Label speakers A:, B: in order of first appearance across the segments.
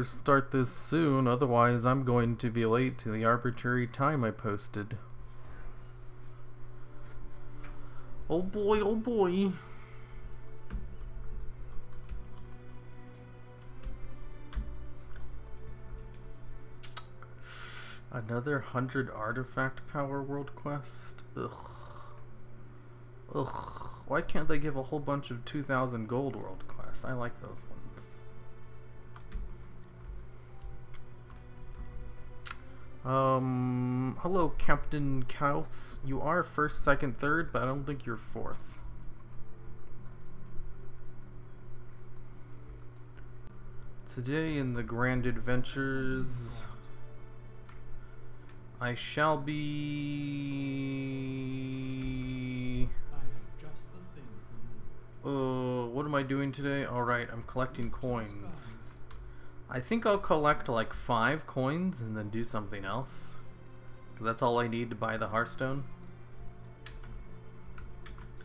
A: Start this soon, otherwise I'm going to be late to the arbitrary time I posted. Oh boy, oh boy. Another 100 artifact power world quest? Ugh. Ugh. Why can't they give a whole bunch of 2,000 gold world quests? I like those ones. Hello Captain Kaus. You are first, second, third, but I don't think you're fourth. Today in the Grand Adventures, I shall be... what am I doing today? Alright, I'm collecting coins. I think I'll collect like 5 coins and then do something else. That's all I need to buy the Hearthstone.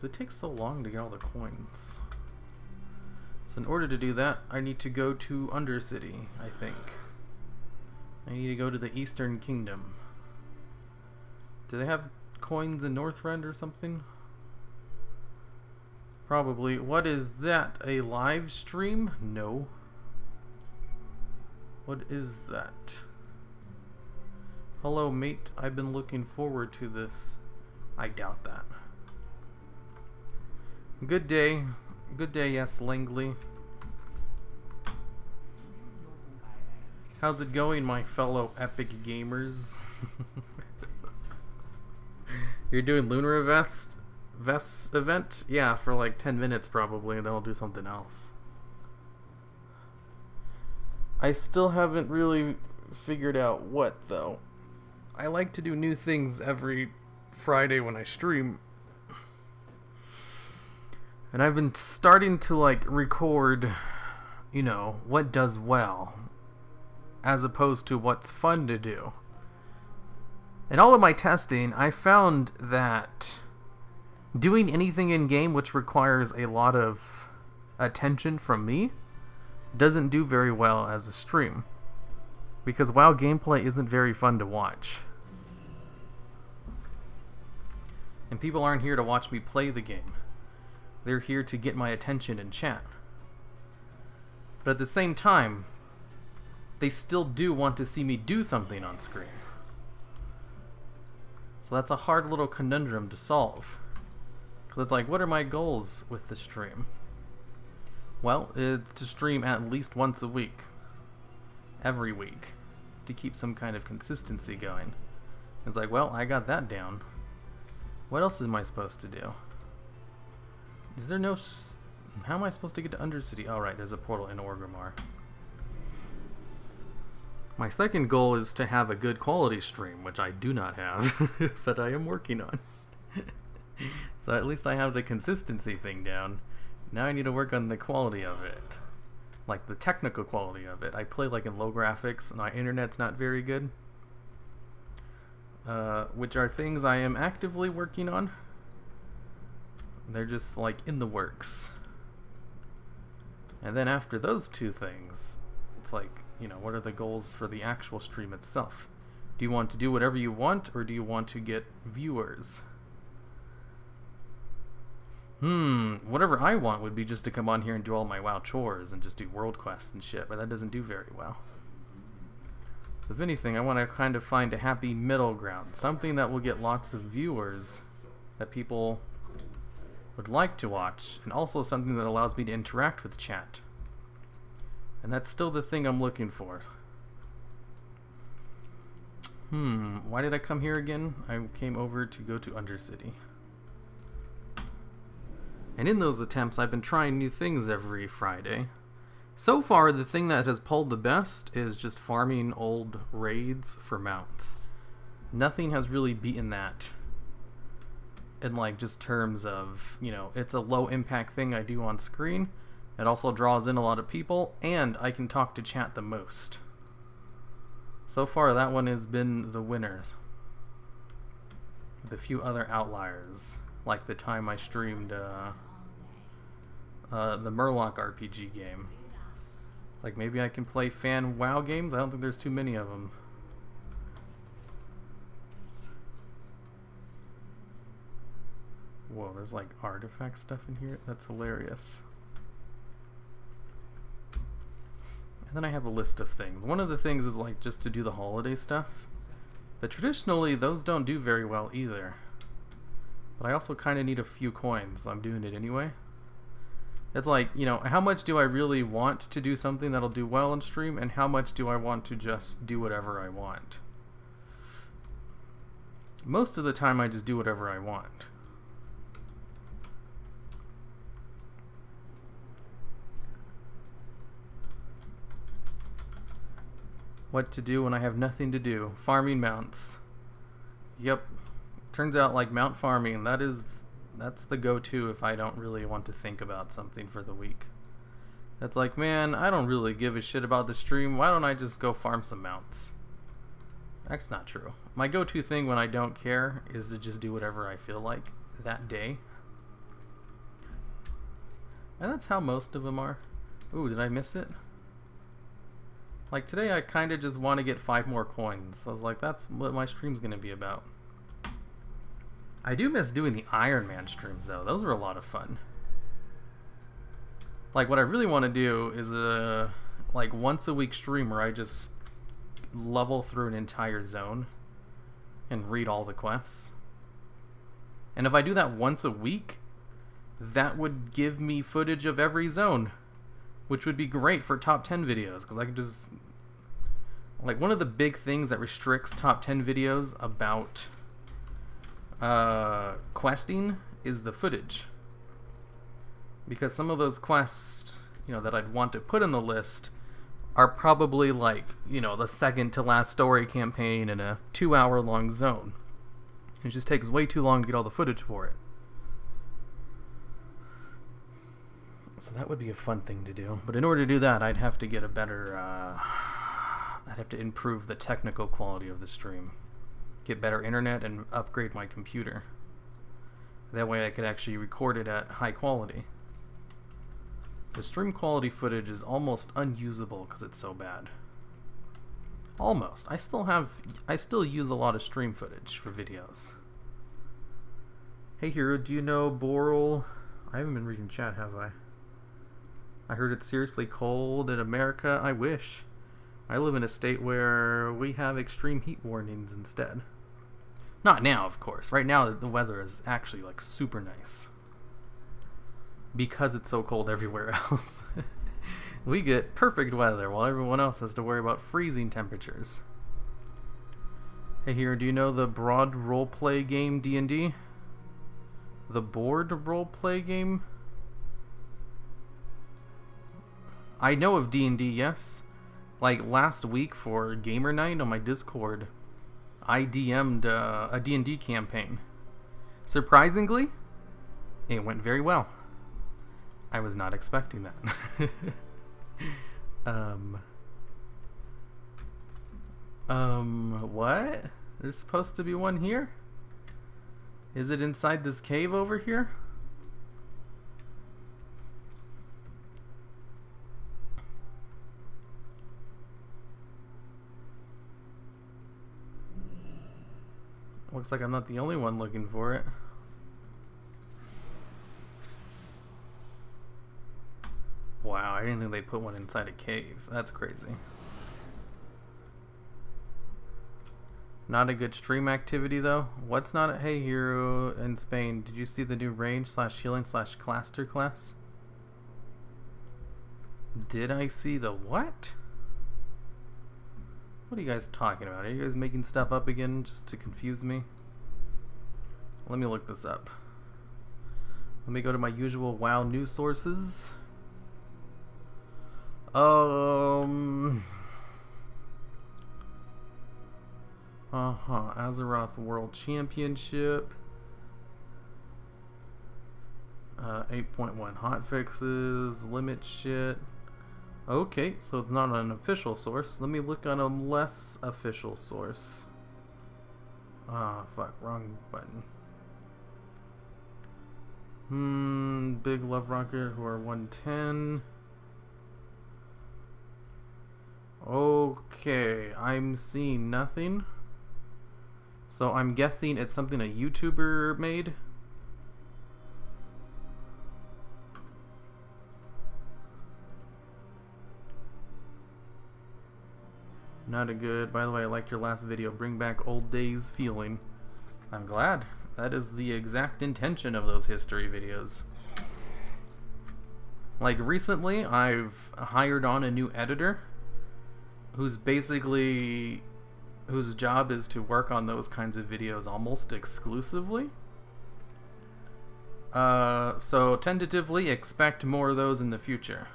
A: It takes so long to get all the coins. So in order to do that, I need to go to Undercity, I think. I need to go to the Eastern Kingdom. Do they have coins in Northrend or something? Probably. What is that? A live stream? No. What is that? Hello, mate. I've been looking forward to this. I doubt that. Good day. Good day, yes, Langley. How's it going, my fellow epic gamers? You're doing lunar vest event? Yeah, for like 10 minutes probably, and then I'll do something else. I still haven't really figured out what, though. I like to do new things every Friday when I stream. And I've been starting to, like, record, you know, what does well, as opposed to what's fun to do. In all of my testing, I found that doing anything in-game which requires a lot of attention from me doesn't do very well as a stream, because WoW gameplay isn't very fun to watch, and people aren't here to watch me play the game. They're here to get my attention and chat, but at the same time they still do want to see me do something on screen. So that's a hard little conundrum to solve, because it's like, what are my goals with the stream? Well, it's to stream at least once a week. Every week. To keep some kind of consistency going. It's like, well, I got that down. What else am I supposed to do? Is there no... How am I supposed to get to Undercity? Oh, right, there's a portal in Orgrimmar. My second goal is to have a good quality stream, which I do not have, but I am working on. So at least I have the consistency thing down. Now I need to work on the quality of it. Like the technical quality of it. I play like in low graphics and my internet's not very good. Which are things I am actively working on. They're just like in the works. And then after those two things, it's like, you know, what are the goals for the actual stream itself? Do you want to do whatever you want, or do you want to get viewers? Whatever I want would be just to come on here and do all my WoW chores and just do world quests and shit, but that doesn't do very well. If anything, I want to kind of find a happy middle ground, something that will get lots of viewers that people would like to watch, and also something that allows me to interact with chat. And that's still the thing I'm looking for. Why did I come here again? I came over to go to Undercity. And in those attempts, I've been trying new things every Friday. So far, the thing that has pulled the best is just farming old raids for mounts. Nothing has really beaten that in like just terms of, you know, it's a low impact thing I do on screen. It also draws in a lot of people, and I can talk to chat the most. So far, that one has been the winner. With a few other outliers, like the time I streamed the Murloc RPG game. Like, maybe I can play fan WoW games? I don't think there's too many of them. Whoa, there's like artifact stuff in here? That's hilarious. And then I have a list of things. One of the things is like just to do the holiday stuff. But traditionally, those don't do very well either. But I also kind of need a few coins, so I'm doing it anyway. It's like, you know, how much do I really want to do something that'll do well in stream, and how much do I want to just do whatever I want? Most of the time, I just do whatever I want. What to do when I have nothing to do? Farming mounts. Yep. Turns out, like, mount farming, that's the go-to if I don't really want to think about something for the week. That's like, man, I don't really give a shit about the stream. Why don't I just go farm some mounts? That's not true. My go-to thing when I don't care is to just do whatever I feel like that day. And that's how most of them are. Ooh, did I miss it? Like today I kind of just want to get 5 more coins. I was like, that's what my stream's going to be about. I do miss doing the Iron Man streams though. Those were a lot of fun. Like what I really want to do is a like once a week stream where I just level through an entire zone and read all the quests. And if I do that once a week, that would give me footage of every zone, which would be great for top 10 videos, because I could just, like, one of the big things that restricts top 10 videos about questing is the footage. Because some of those quests, you know, that I'd want to put on the list are probably like, you know, the second to last story campaign in a 2-hour-long zone. It just takes way too long to get all the footage for it. So that would be a fun thing to do. But in order to do that, I'd have to get a better, I'd have to improve the technical quality of the stream. Get better internet and upgrade my computer. That way I could actually record it at high quality. The stream quality footage is almost unusable because it's so bad. Almost. I still use a lot of stream footage for videos. Hey Hero, do you know Boral? I haven't been reading chat, have I? I heard it's seriously cold in America. I wish. I live in a state where we have extreme heat warnings instead. Not now, of course. Right now, the weather is actually like super nice. Because it's so cold everywhere else. We get perfect weather while everyone else has to worry about freezing temperatures. Hey here, do you know the broad roleplay game D&D? The board roleplay game? I know of D&D, yes. Like last week for Gamer Night on my Discord, I DM'd a D&D campaign. Surprisingly, it went very well. I was not expecting that. What? There's supposed to be one here? Is it inside this cave over here? Looks like I'm not the only one looking for it. Wow, I didn't think they'd put one inside a cave. That's crazy. Not a good stream activity though. What's not a Hey Hero in Spain? Did you see the new range / healing / cluster class? Did I see the what? What are you guys talking about? Are you guys making stuff up again just to confuse me? Let me look this up. Let me go to my usual WoW news sources. Azeroth World Championship. 8.1 hotfixes, limit shit. Okay, so it's not an official source. Let me look on a less official source. Ah, fuck, wrong button. Big Love Rocket, who are 110. Okay, I'm seeing nothing. So I'm guessing it's something a YouTuber made. Not a good. By the way, I liked your last video. Bring back old days feeling. I'm glad. That is the exact intention of those history videos. Like recently, I've hired on a new editor whose job is to work on those kinds of videos almost exclusively. So tentatively expect more of those in the future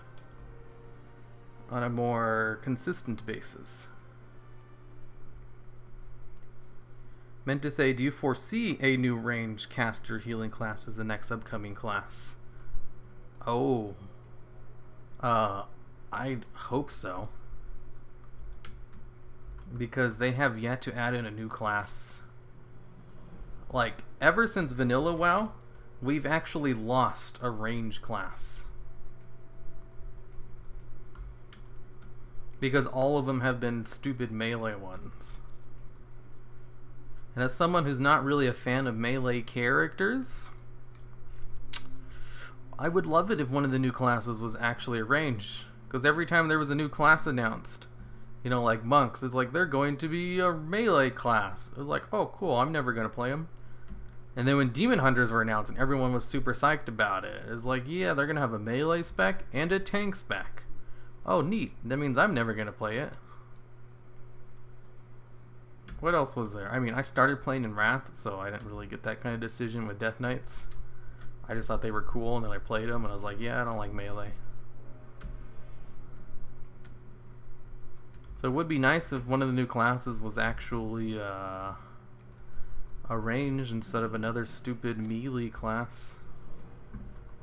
A: on a more consistent basis. Meant to say, do you foresee a new range caster healing class as the next upcoming class? Oh. I hope so. Because they have yet to add in a new class. Like, ever since Vanilla WoW, we've actually lost a range class. Because all of them have been stupid melee ones. And as someone who's not really a fan of melee characters, I would love it if one of the new classes was actually a range. Because every time there was a new class announced, you know, like monks, it's like, they're going to be a melee class. It was like, oh cool, I'm never going to play them. And then when demon hunters were announced and everyone was super psyched about it, it's like, yeah, they're going to have a melee spec and a tank spec. Oh neat, that means I'm never going to play it. What else was there? I mean, I started playing in Wrath, so I didn't really get that kind of decision with Death Knights. I just thought they were cool, and then I played them, and I was like, yeah, I don't like melee. So it would be nice if one of the new classes was actually a range instead of another stupid melee class.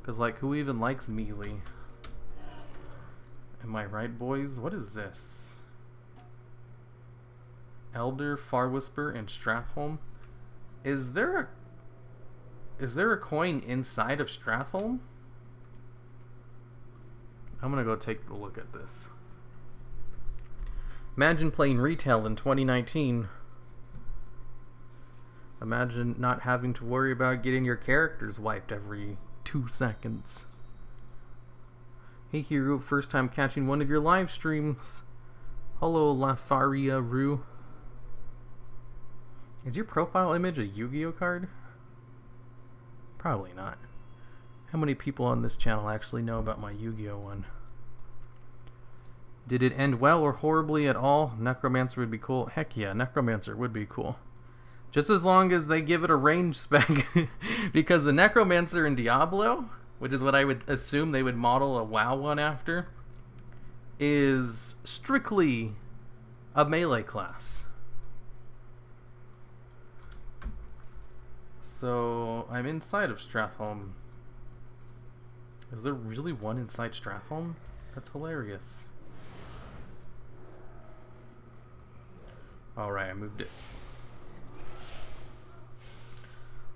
A: Because, like, who even likes melee? Am I right, boys? What is this? Elder, Farwhisper, and Strathholm. Is there a coin inside of Strathholm? I'm gonna go take a look at this. Imagine playing retail in 2019. Imagine not having to worry about getting your characters wiped every 2 seconds. Hey Hero, first time catching one of your live streams. Hello Lafaria Rue. Is your profile image a Yu-Gi-Oh card? Probably not. How many people on this channel actually know about my Yu-Gi-Oh one? Did it end well or horribly at all? Necromancer would be cool. Heck yeah, Necromancer would be cool. Just as long as they give it a range spec. Because the Necromancer in Diablo, which is what I would assume they would model a WoW one after, is strictly a melee class. So, I'm inside of Strathholm. Is there really one inside Strathholm? That's hilarious. Alright, I moved it.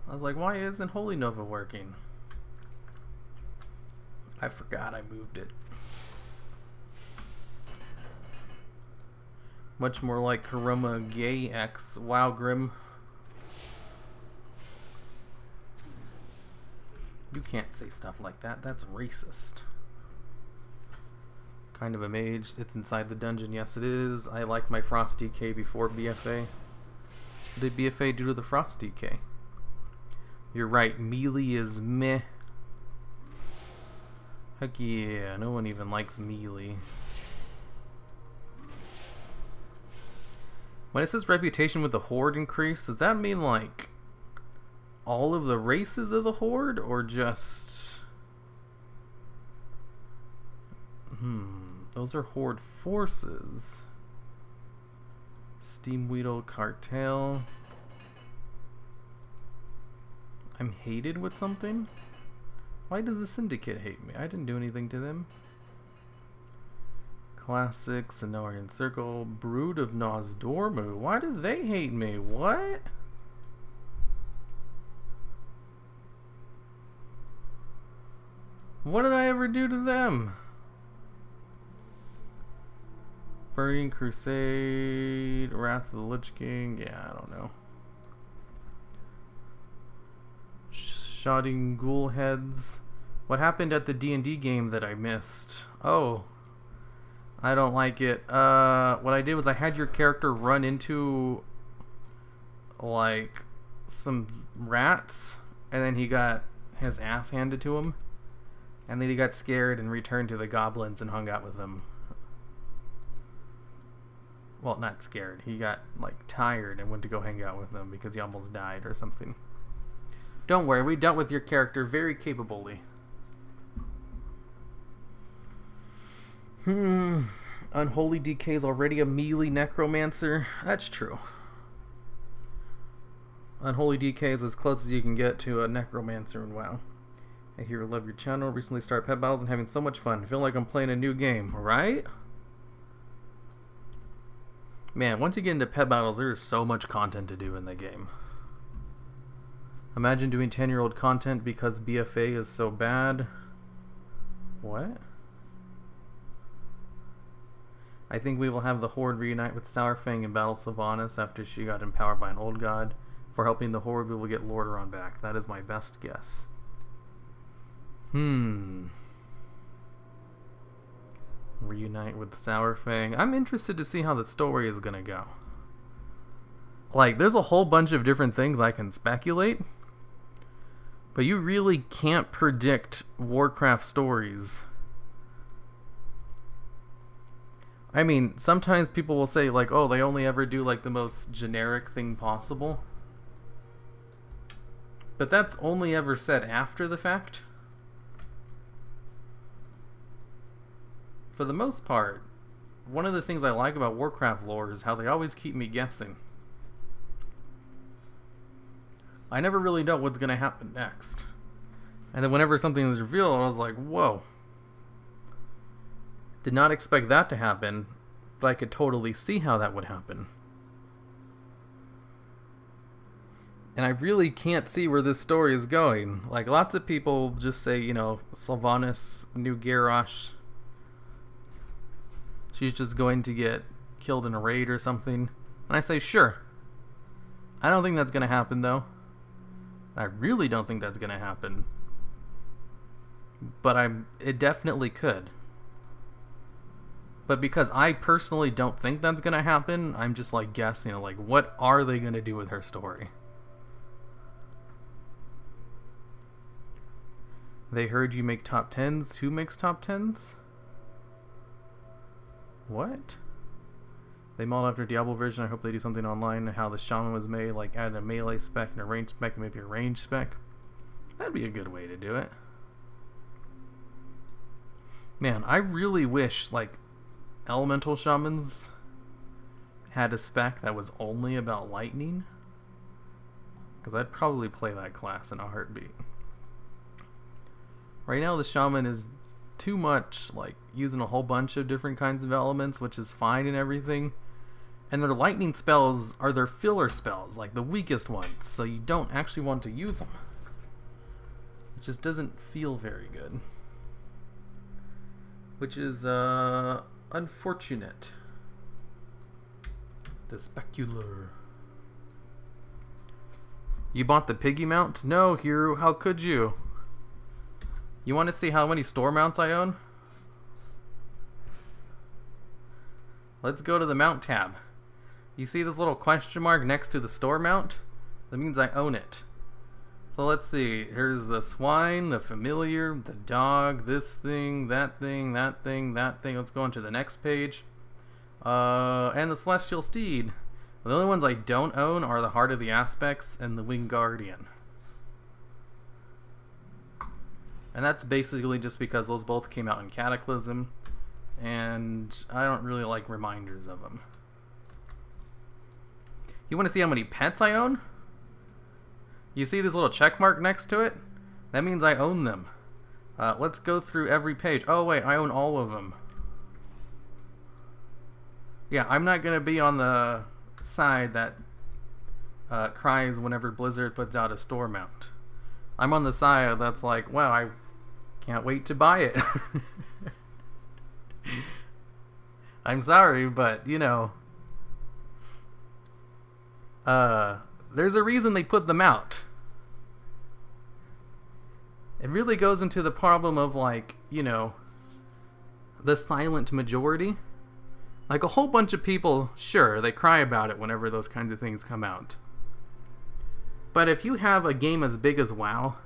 A: I was like, why isn't Holy Nova working? I forgot I moved it. Much more like Karoma Gay X WoW Grim. You can't say stuff like that. That's racist. Kind of a mage. It's inside the dungeon. Yes, it is. I like my Frosty K before BFA. What did BFA do to the Frosty K? You're right. Melee is meh. Heck yeah. No one even likes melee. When it says reputation with the Horde increase, does that mean like all of the races of the Horde, or just... those are Horde forces. Steamweedle Cartel. I'm hated with something? Why does the Syndicate hate me? I didn't do anything to them. Classic, Sonorian Circle, Brood of Nozdormu. Why do they hate me? What? What did I ever do to them? Burning Crusade, Wrath of the Lich King. Yeah, I don't know. Shotting Ghoul Heads. What happened at the D&D game that I missed? Oh, I don't like it. What I did was I had your character run into like some rats, and then he got his ass handed to him, and then he got scared and returned to the goblins and hung out with them. Well, not scared. He got like tired and went to go hang out with them because he almost died or something. Don't worry, we dealt with your character very capably. Unholy DK is already a melee necromancer. That's true. Unholy DK is as close as you can get to a necromancer in WoW. I hear you love your channel. Recently started pet battles and having so much fun. I feel like I'm playing a new game, right? Man, once you get into pet battles, there is so much content to do in the game. Imagine doing 10-year-old content because BFA is so bad. What? I think we will have the Horde reunite with Sourfang and battle Sylvanas after she got empowered by an old god. For helping the Horde, we will get Lordaeron back. That is my best guess. Reunite with Sourfang. I'm interested to see how the story is gonna go. Like, there's a whole bunch of different things I can speculate, but you really can't predict Warcraft stories. I mean, sometimes people will say, like, oh, they only ever do, like, the most generic thing possible. But that's only ever said after the fact. For the most part, one of the things I like about Warcraft lore is how they always keep me guessing. I never really know what's going to happen next. And then whenever something is revealed, I was like, whoa. Did not expect that to happen, but I could totally see how that would happen. And I really can't see where this story is going. Like, lots of people just say, you know, Sylvanas, New Garrosh, she's just going to get killed in a raid or something. And I say, sure. I don't think that's going to happen, though. I really don't think that's going to happen. But it definitely could. But because I personally don't think that's going to happen, I'm just like guessing, like, what are they going to do with her story? They heard you make top 10s. Who makes top 10s? What? They modeled after Diablo version. I hope they do something online. How the shaman was made, like add a melee spec and a range spec and maybe a range spec. That'd be a good way to do it. Man, I really wish, like, elemental shamans had a spec that was only about lightning. Because I'd probably play that class in a heartbeat. Right now the shaman is too much, like, using a whole bunch of different kinds of elements, which is fine and everything. And their lightning spells are their filler spells, like the weakest ones, so you don't actually want to use them. It just doesn't feel very good. Which is, unfortunate. The specular. You bought the piggy mount? No, Hero, how could you? You want to see how many store mounts I own? Let's go to the mount tab. You see this little question mark next to the store mount? That means I own it. So let's see. Here's the swine, the familiar, the dog, this thing, that thing, that thing, that thing. Let's go on to the next page. And the celestial steed. The only ones I don't own are the Heart of the Aspects and the Winged Guardian. And that's basically just because those both came out in Cataclysm, and I don't really like reminders of them. You want to see how many pets I own? You see this little check mark next to it? That means I own them. Let's go through every page. Oh wait, I own all of them. Yeah, I'm not going to be on the side that cries whenever Blizzard puts out a store mount. I'm on the side that's like, wow, I can't wait to buy it. I'm sorry, but, you know, there's a reason they put them out. It really goes into the problem of, like, you know, the silent majority. Like, a whole bunch of people, sure, they cry about it whenever those kinds of things come out. But if you have a game as big as WoW,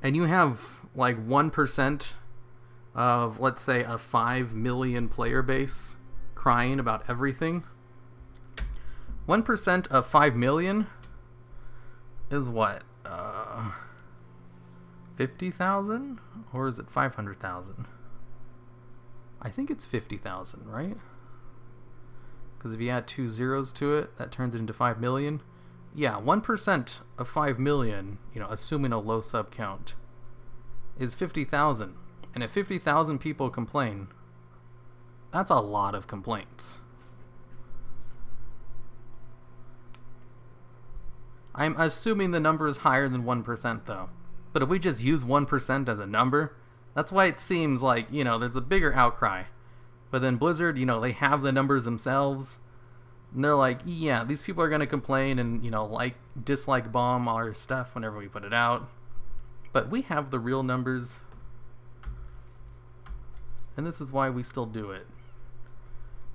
A: and you have, like, 1% of, let's say, a 5 million player base crying about everything, 1% of 5 million is what? 50,000? Or is it 500,000? I think it's 50,000, right? Because if you add 2 zeros to it, that turns it into 5 million. Yeah, 1% of 5 million, you know, assuming a low sub count, is 50,000. And if 50,000 people complain, that's a lot of complaints. I'm assuming the number is higher than 1%, though. But if we just use 1% as a number, that's why it seems like, you know, there's a bigger outcry. But then Blizzard, you know, they have the numbers themselves. And they're like, yeah, these people are going to complain and, you know, like, dislike bomb our stuff whenever we put it out. But we have the real numbers. And this is why we still do it.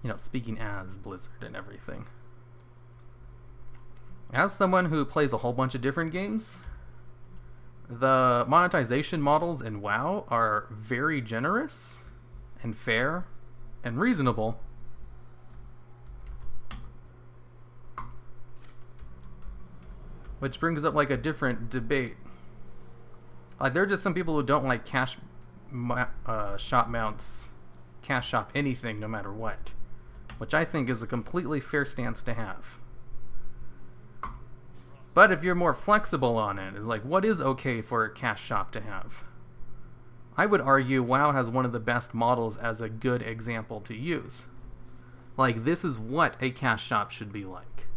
A: You know, speaking as Blizzard and everything. As someone who plays a whole bunch of different games, the monetization models in WoW are very generous and fair and reasonable. Which brings up, like, a different debate. Like, there are just some people who don't like cash shop mounts, cash shop anything no matter what. Which I think is a completely fair stance to have. But if you're more flexible on it, it's like, what is okay for a cash shop to have? I would argue WoW has one of the best models as a good example to use. Like, this is what a cash shop should be like.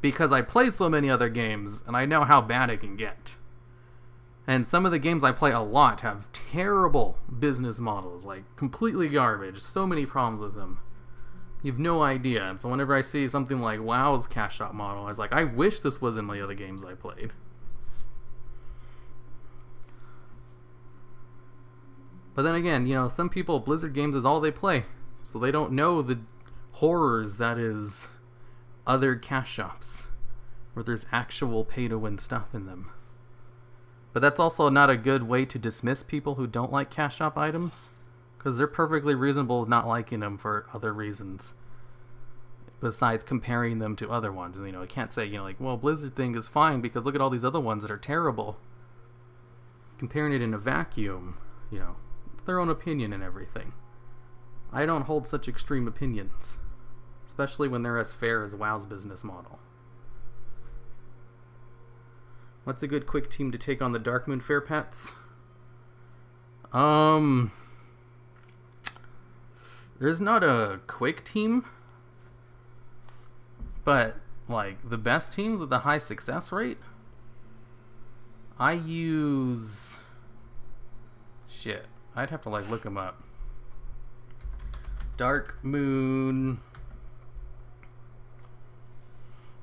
A: Because I play so many other games, and I know how bad it can get. And some of the games I play a lot have terrible business models, like completely garbage, so many problems with them. You have no idea. And so whenever I see something like WoW's cash shop model, I was like, I wish this was in the other games I played. But then again, you know, some people, Blizzard games is all they play. So they don't know the horrors that is other cash shops, where there's actual pay-to-win stuff in them. But that's also not a good way to dismiss people who don't like cash shop items. Because they're perfectly reasonable not liking them for other reasons. Besides comparing them to other ones. You know, I can't say, you know, like, well, Blizzard thing is fine because look at all these other ones that are terrible. Comparing it in a vacuum, you know, it's their own opinion and everything. I don't hold such extreme opinions. Especially when they're as fair as WoW's business model. What's a good quick team to take on the Darkmoon Fair pets? There's not a quick team, but, like, the best teams with a high success rate, I use... Shit, I'd have to, like, look them up. Darkmoon...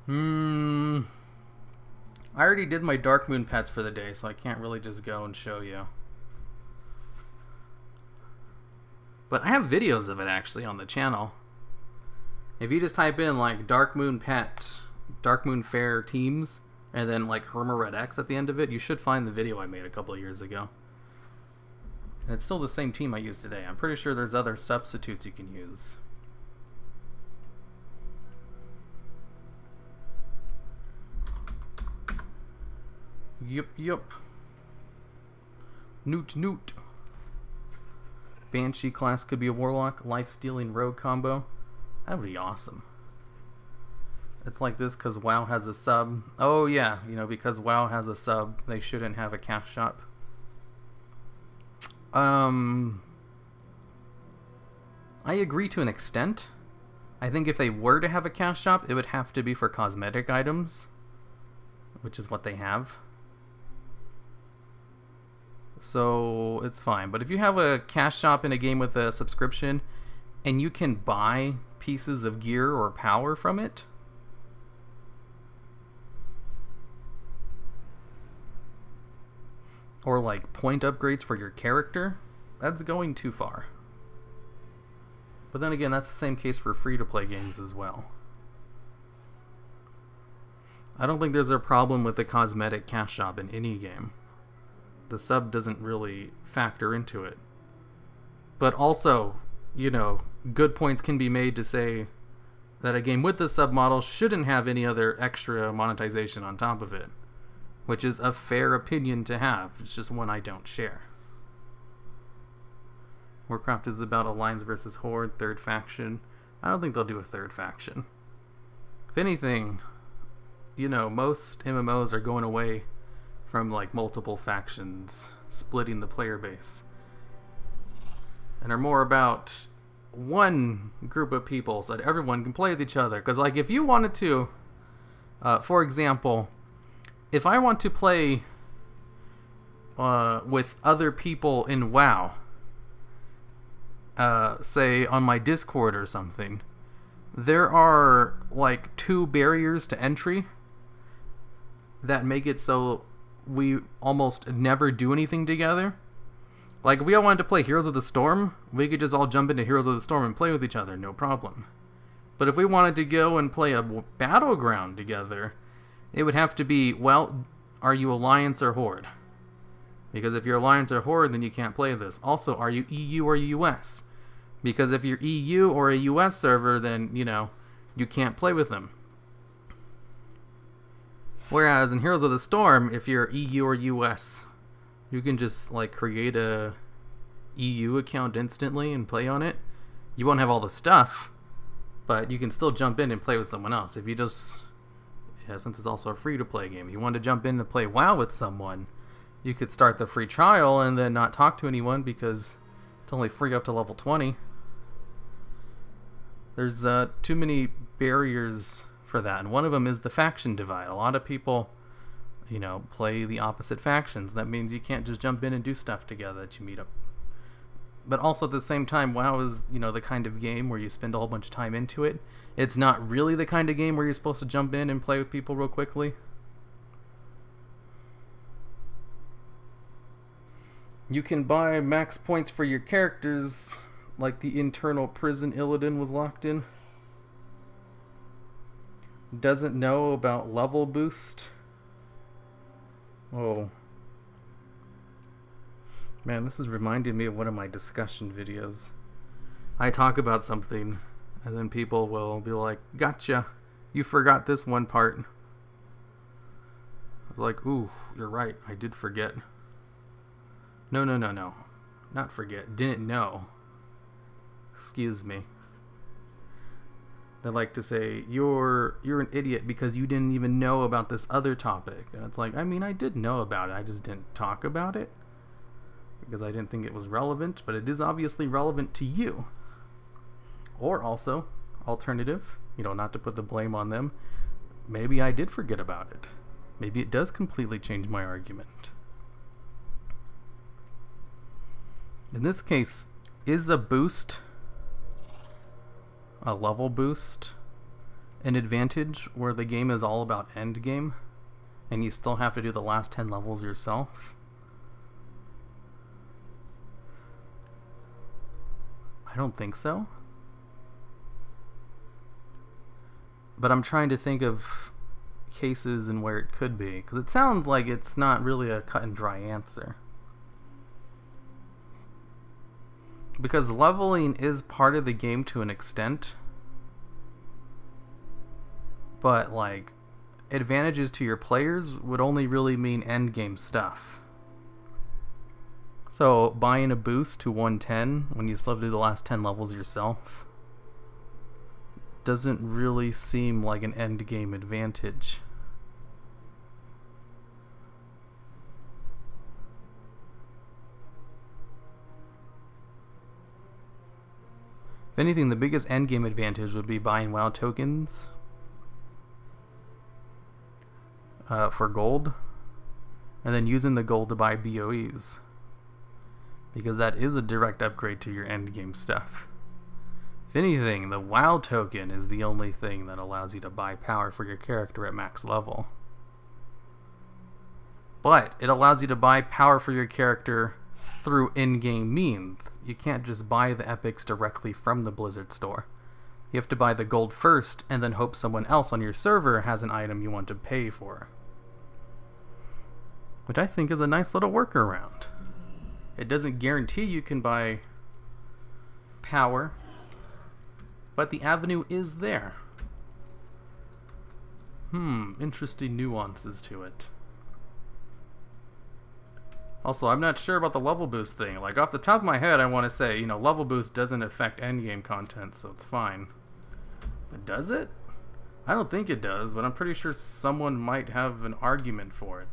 A: I already did my Darkmoon pets for the day, so I can't really just go and show you. But I have videos of it actually on the channel. If you just type in like Darkmoon pet, Darkmoon Fair teams, and then like Hermared X at the end of it, you should find the video I made a couple of years ago. And it's still the same team I use today. I'm pretty sure there's other substitutes you can use. Yup. Newt. Banshee class could be a warlock, life-stealing rogue combo. That would be awesome. It's like this because WoW has a sub. Oh yeah, you know, because WoW has a sub, they shouldn't have a cash shop. I agree to an extent. I think if they were to have a cash shop, it would have to be for cosmetic items, which is what they have. So it's fine. But if you have a cash shop in a game with a subscription and you can buy pieces of gear or power from it, or like point upgrades for your character, that's going too far. But then again, that's the same case for free-to-play games as well. I don't think there's a problem with the cosmetic cash shop in any game. The sub doesn't really factor into it. But also, you know, good points can be made to say that a game with the sub model shouldn't have any other extra monetization on top of it, which is a fair opinion to have. It's just one I don't share. Warcraft is about Alliance versus Horde, third faction. I don't think they'll do a third faction. If anything, you know, most MMOs are going away from like multiple factions, splitting the player base, and are more about one group of people so that everyone can play with each other. Because like if you wanted to, for example, if I want to play with other people in WoW, say on my Discord or something, there are like 2 barriers to entry that make it so we almost never do anything together. Like if we all wanted to play Heroes of the Storm, we could just all jump into Heroes of the Storm and play with each other, no problem. But if we wanted to go and play a battleground together, it would have to be, well, are you Alliance or Horde? Because if you're Alliance or Horde, then you can't play this. Also, are you EU or US? Because if you're EU or a US server, then, you know, you can't play with them. Whereas in Heroes of the Storm, if you're EU or US, you can just like create a EU account instantly and play on it. You won't have all the stuff, but you can still jump in and play with someone else. If you just, yeah, since it's also a free-to-play game, you want to jump in and play WoW with someone, you could start the free trial and then not talk to anyone because it's only free up to level 20. There's too many barriers for that, and one of them is the faction divide. A lot of people, you know, play the opposite factions. That means you can't just jump in and do stuff together that you meet up. But also at the same time, WoW is, you know, the kind of game where you spend a whole bunch of time into it. It's not really the kind of game where you're supposed to jump in and play with people real quickly. You can buy max points for your characters, like the internal prison Illidan was locked in. Doesn't know about level boost. Oh. Man, this is reminding me of one of my discussion videos. I talk about something, and then people will be like, gotcha, you forgot this one part. I was like, ooh, you're right, I did forget. No. Not forget, didn't know. Excuse me. They like to say, you're an idiot because you didn't even know about this other topic. And it's like, I mean, I did know about it, I just didn't talk about it because I didn't think it was relevant, but it is obviously relevant to you. Or also, alternative, you know, not to put the blame on them, maybe I did forget about it. Maybe it does completely change my argument. In this case, is a boost, a level boost, an advantage where the game is all about end game and you still have to do the last 10 levels yourself? I don't think so. But I'm trying to think of cases and where it could be, because it sounds like it's not really a cut and dry answer. Because leveling is part of the game to an extent, but like advantages to your players would only really mean end game stuff. So buying a boost to 110 when you still have to do the last 10 levels yourself doesn't really seem like an end game advantage. If anything, the biggest endgame advantage would be buying WoW tokens for gold, and then using the gold to buy BOEs, because that is a direct upgrade to your endgame stuff. If anything, the WoW token is the only thing that allows you to buy power for your character at max level. But it allows you to buy power for your character through in-game means. You can't just buy the epics directly from the Blizzard store. You have to buy the gold first, and then hope someone else on your server has an item you want to pay for. Which I think is a nice little workaround. It doesn't guarantee you can buy power, but the avenue is there. Interesting nuances to it. Also, I'm not sure about the level boost thing. Like, off the top of my head, I want to say, you know, level boost doesn't affect endgame content, so it's fine. But does it? I don't think it does, but I'm pretty sure someone might have an argument for it.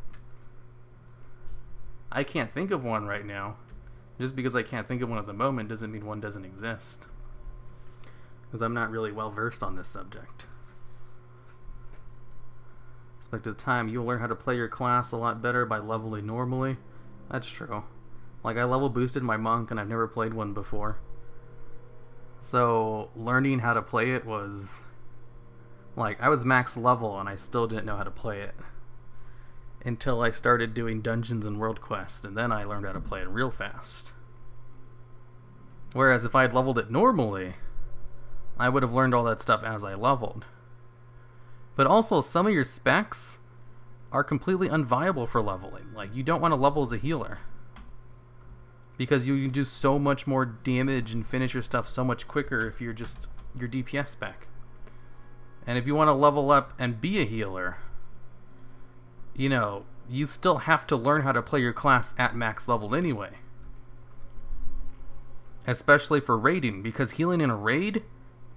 A: I can't think of one right now. Just because I can't think of one at the moment doesn't mean one doesn't exist. Because I'm not really well versed on this subject. Expected time, you'll learn how to play your class a lot better by leveling normally. That's true. Like, I level boosted my monk and I've never played one before. So, learning how to play it was... Like, I was max level and I still didn't know how to play it. Until I started doing dungeons and world quests, and then I learned how to play it real fast. Whereas if I had leveled it normally, I would have learned all that stuff as I leveled. But also, some of your specs are completely unviable for leveling. Like, you don't want to level as a healer, because you can do so much more damage and finish your stuff so much quicker if you're just your DPS spec. And if you want to level up and be a healer, you know, you still have to learn how to play your class at max level anyway. Especially for raiding, because healing in a raid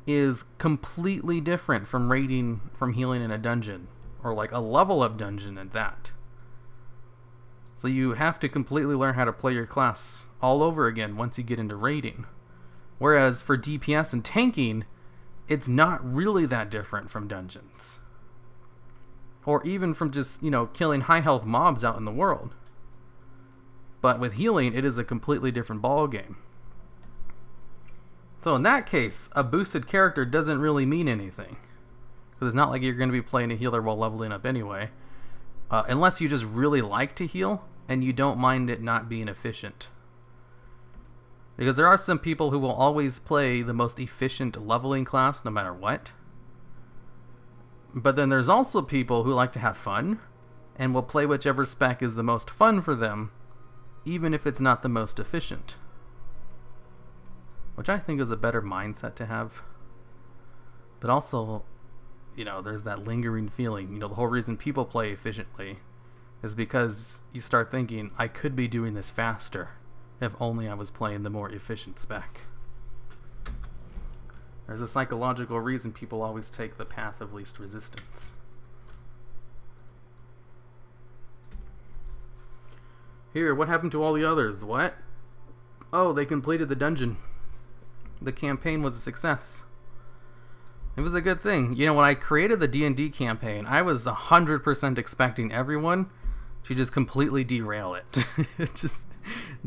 A: is completely different from healing in a dungeon, or like a level up dungeon at that. So you have to completely learn how to play your class all over again once you get into raiding. Whereas for DPS and tanking, it's not really that different from dungeons. Or even from just, you know, killing high health mobs out in the world. But with healing, it is a completely different ballgame. So in that case, a boosted character doesn't really mean anything. Because it's not like you're going to be playing a healer while leveling up anyway. Unless you just really like to heal, and you don't mind it not being efficient. Because there are some people who will always play the most efficient leveling class no matter what. But then there's also people who like to have fun, and will play whichever spec is the most fun for them, even if it's not the most efficient. Which I think is a better mindset to have. But also, you know, there's that lingering feeling. You know, the whole reason people play efficiently is because you start thinking, I could be doing this faster if only I was playing the more efficient spec. There's a psychological reason people always take the path of least resistance. Here, what happened to all the others? What? Oh, they completed the dungeon. The campaign was a success. It was a good thing. You know, when I created the D&D campaign, I was 100% expecting everyone to just completely derail it. Just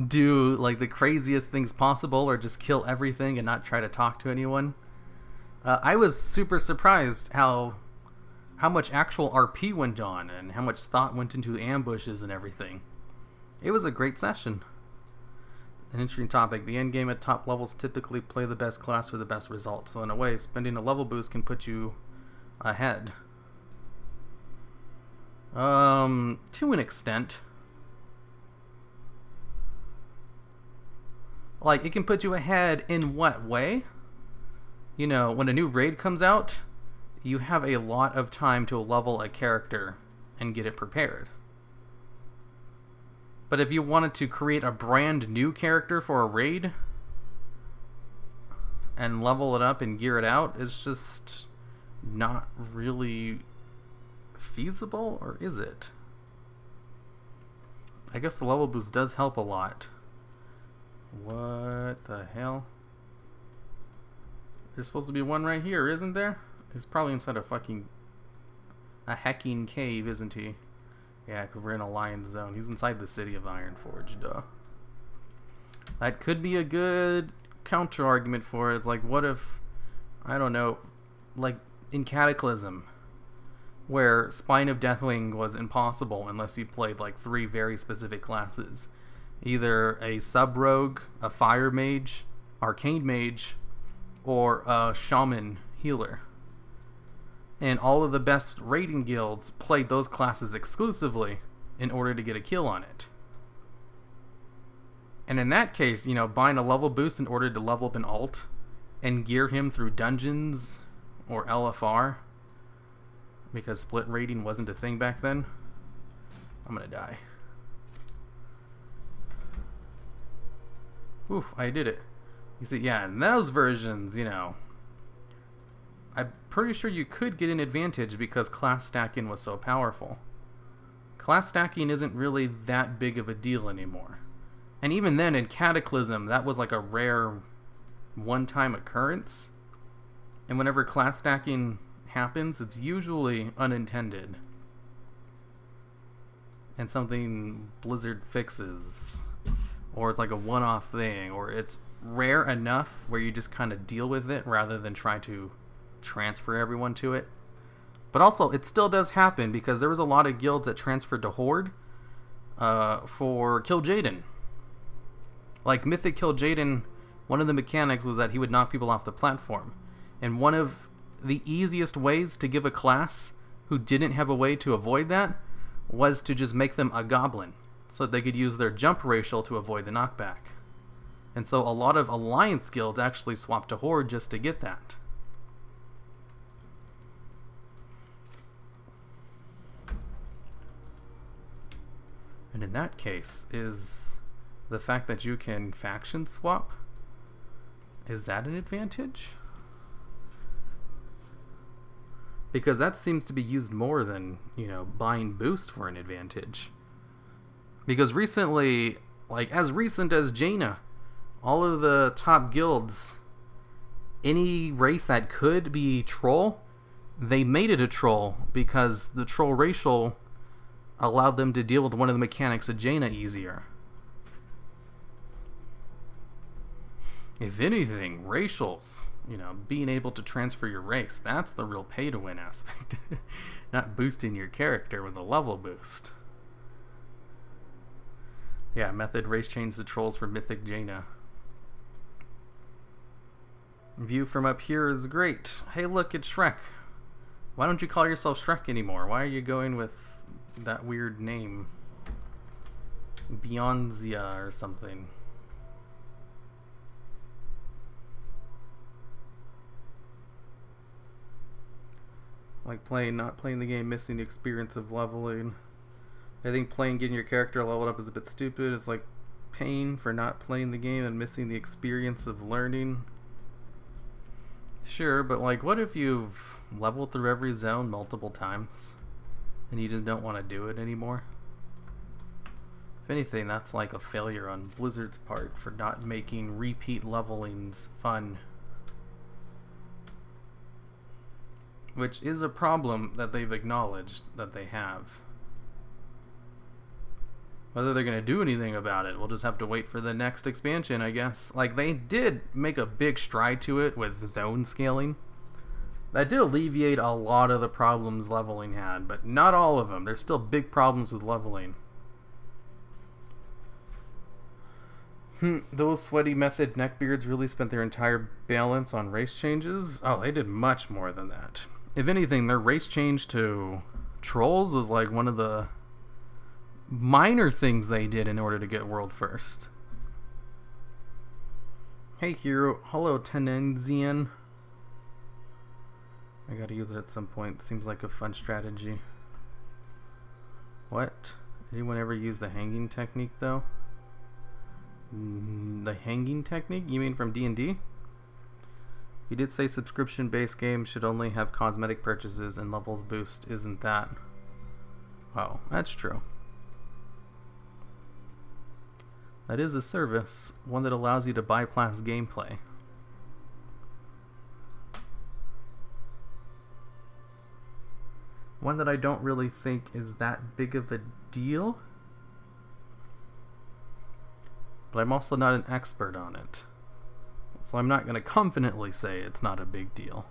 A: do, like, the craziest things possible, or just kill everything and not try to talk to anyone. I was super surprised how much actual RP went on, and how much thought went into ambushes and everything. It was a great session. An interesting topic. The endgame at top levels typically play the best class for the best result. So in a way, spending a level boost can put you ahead. To an extent. Like, it can put you ahead in what way? You know, when a new raid comes out, you have a lot of time to level a character and get it prepared. But if you wanted to create a brand new character for a raid and level it up and gear it out, it's just not really feasible, or is it? I guess the level boost does help a lot. What the hell? There's supposed to be one right here, isn't there? He's probably inside a hacking cave, isn't he? Yeah, because we're in a lion zone. He's inside the city of Ironforge, duh. That could be a good counter argument for it. It's like, what if I don't know, like in Cataclysm, where Spine of Deathwing was impossible unless you played like 3 very specific classes. Either a sub-rogue, a fire mage, arcane mage, or a shaman healer. And all of the best raiding guilds played those classes exclusively in order to get a kill on it. And in that case, you know, buying a level boost in order to level up an alt and gear him through dungeons or LFR, because split raiding wasn't a thing back then. I'm gonna die. Oof, I did it. You see, yeah, in those versions, you know, I'm pretty sure you could get an advantage because class stacking was so powerful. Class stacking isn't really that big of a deal anymore. And even then, in Cataclysm, that was like a rare one-time occurrence. And whenever class stacking happens, it's usually unintended. And something Blizzard fixes. Or it's like a one-off thing. Or it's rare enough where you just kind of deal with it rather than try to transfer everyone to it. But also, it still does happen because there was a lot of guilds that transferred to Horde for Kill Jaden. Like Mythic Kill Jaden, one of the mechanics was that he would knock people off the platform. And one of the easiest ways to give a class who didn't have a way to avoid that was to just make them a goblin, so that they could use their jump racial to avoid the knockback. And so a lot of Alliance guilds actually swapped to Horde just to get that. And in that case, is the fact that you can faction swap, is that an advantage? Because that seems to be used more than, you know, buying boost for an advantage. Because recently, like as recent as Jaina, all of the top guilds, any race that could be troll, they made it a troll because the troll racial allowed them to deal with one of the mechanics of Jaina easier. If anything, racials, you know, being able to transfer your race, that's the real pay-to-win aspect. Not boosting your character with a level boost. Yeah, method race change the trolls for Mythic Jaina. View from up here is great. Hey look, it's Shrek. Why don't you call yourself Shrek anymore? Why are you going with that weird name? Beyonzia or something. Like not playing the game, missing the experience of leveling. I think getting your character leveled up is a bit stupid. It's like paying for not playing the game and missing the experience of learning. Sure, but like what if you've leveled through every zone multiple times and you just don't want to do it anymore? If anything, that's like a failure on Blizzard's part for not making repeat levelings fun. Which is a problem that they've acknowledged that they have. Whether they're going to do anything about it, we'll just have to wait for the next expansion, I guess. Like, they did make a big stride to it with zone scaling. That did alleviate a lot of the problems leveling had, but not all of them. There's still big problems with leveling. Those sweaty method neckbeards really spent their entire balance on race changes? Oh, they did much more than that. If anything, their race change to trolls was like one of the minor things they did in order to get world first. Hey hero, hello Tenenzian. I gotta use it at some point. Seems like a fun strategy. What? Anyone ever use the hanging technique though? The hanging technique? You mean from D&D? You did say subscription-based games should only have cosmetic purchases and levels boost, isn't that? Oh, that's true. That is a service, one that allows you to bypass gameplay. One that I don't really think is that big of a deal. But I'm also not an expert on it. So I'm not going to confidently say it's not a big deal.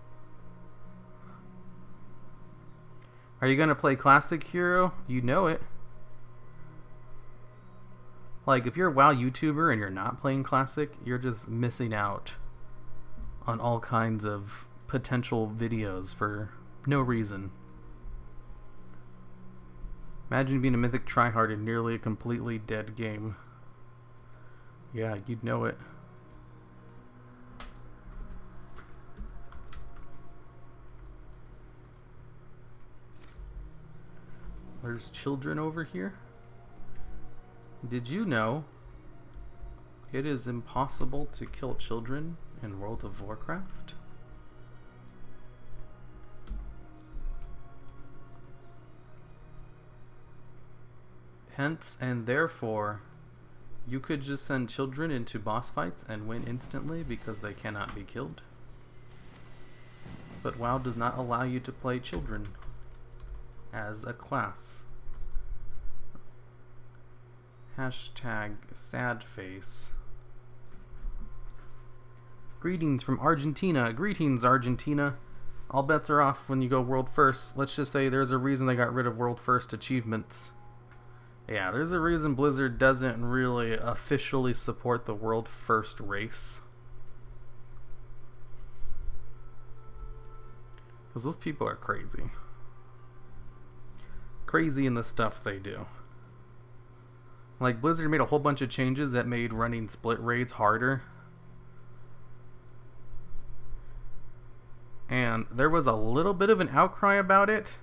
A: Are you going to play Classic Hero? You know it. Like, if you're a WoW YouTuber and you're not playing Classic, you're just missing out on all kinds of potential videos for no reason. Imagine being a Mythic tryhard in nearly a completely dead game. Yeah, you'd know it. There's children over here. Did you know it is impossible to kill children in World of Warcraft? Hence and therefore, you could just send children into boss fights and win instantly because they cannot be killed. But WoW does not allow you to play children as a class. Hashtag sad face. Greetings from Argentina. Greetings, Argentina. All bets are off when you go world first. Let's just say there's a reason they got rid of world first achievements. Yeah, there's a reason Blizzard doesn't really officially support the world first race. Because those people are crazy. Crazy in the stuff they do. Like, Blizzard made a whole bunch of changes that made running split raids harder. And there was a little bit of an outcry about it.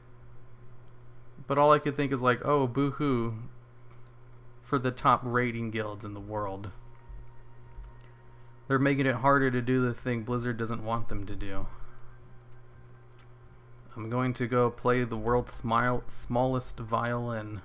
A: But all I could think is like, oh, boo-hoo for the top raiding guilds in the world. They're making it harder to do the thing Blizzard doesn't want them to do. I'm going to go play the world's smallest violin.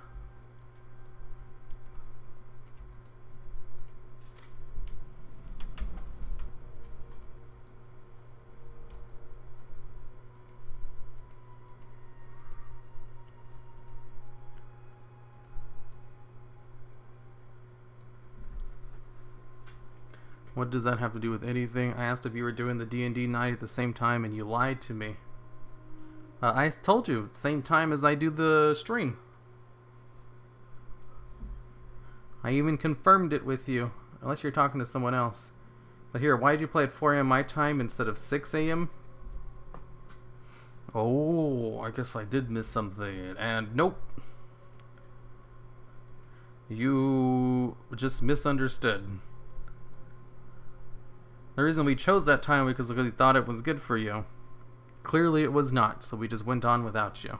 A: What does that have to do with anything? I asked if you were doing the D&D night at the same time and you lied to me. I told you, same time as I do the stream. I even confirmed it with you, unless you're talking to someone else. But here, why did you play at 4 a.m. my time instead of 6 a.m.? Oh, I guess I did miss something. And nope. You just misunderstood. The reason we chose that time was because we thought it was good for you. Clearly it was not, so we just went on without you.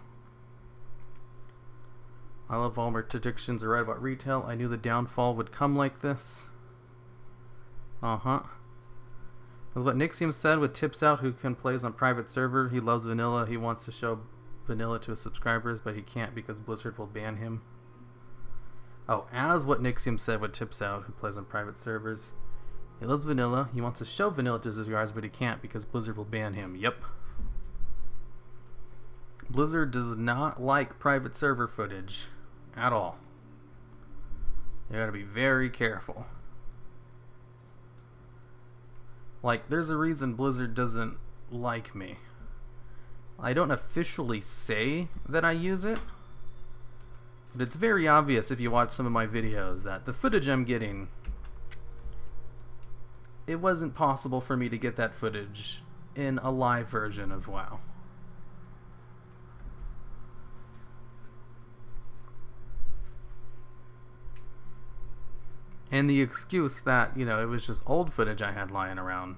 A: I love all my predictions are right about retail. I knew the downfall would come like this. Uh-huh. With what Nixium said with Tips Out, who can plays on private server. He loves vanilla. He wants to show vanilla to his subscribers, but he can't because Blizzard will ban him. Oh, as what Nixium said with Tips Out, who plays on private servers. He loves vanilla. He wants to show vanilla to his subscribers, but he can't because Blizzard will ban him. Yep. Blizzard does not like private server footage at all. You gotta be very careful. Like, there's a reason Blizzard doesn't like me. I don't officially say that I use it, but it's very obvious if you watch some of my videos that the footage I'm getting, it wasn't possible for me to get that footage in a live version of WoW. And the excuse that, you know, it was just old footage I had lying around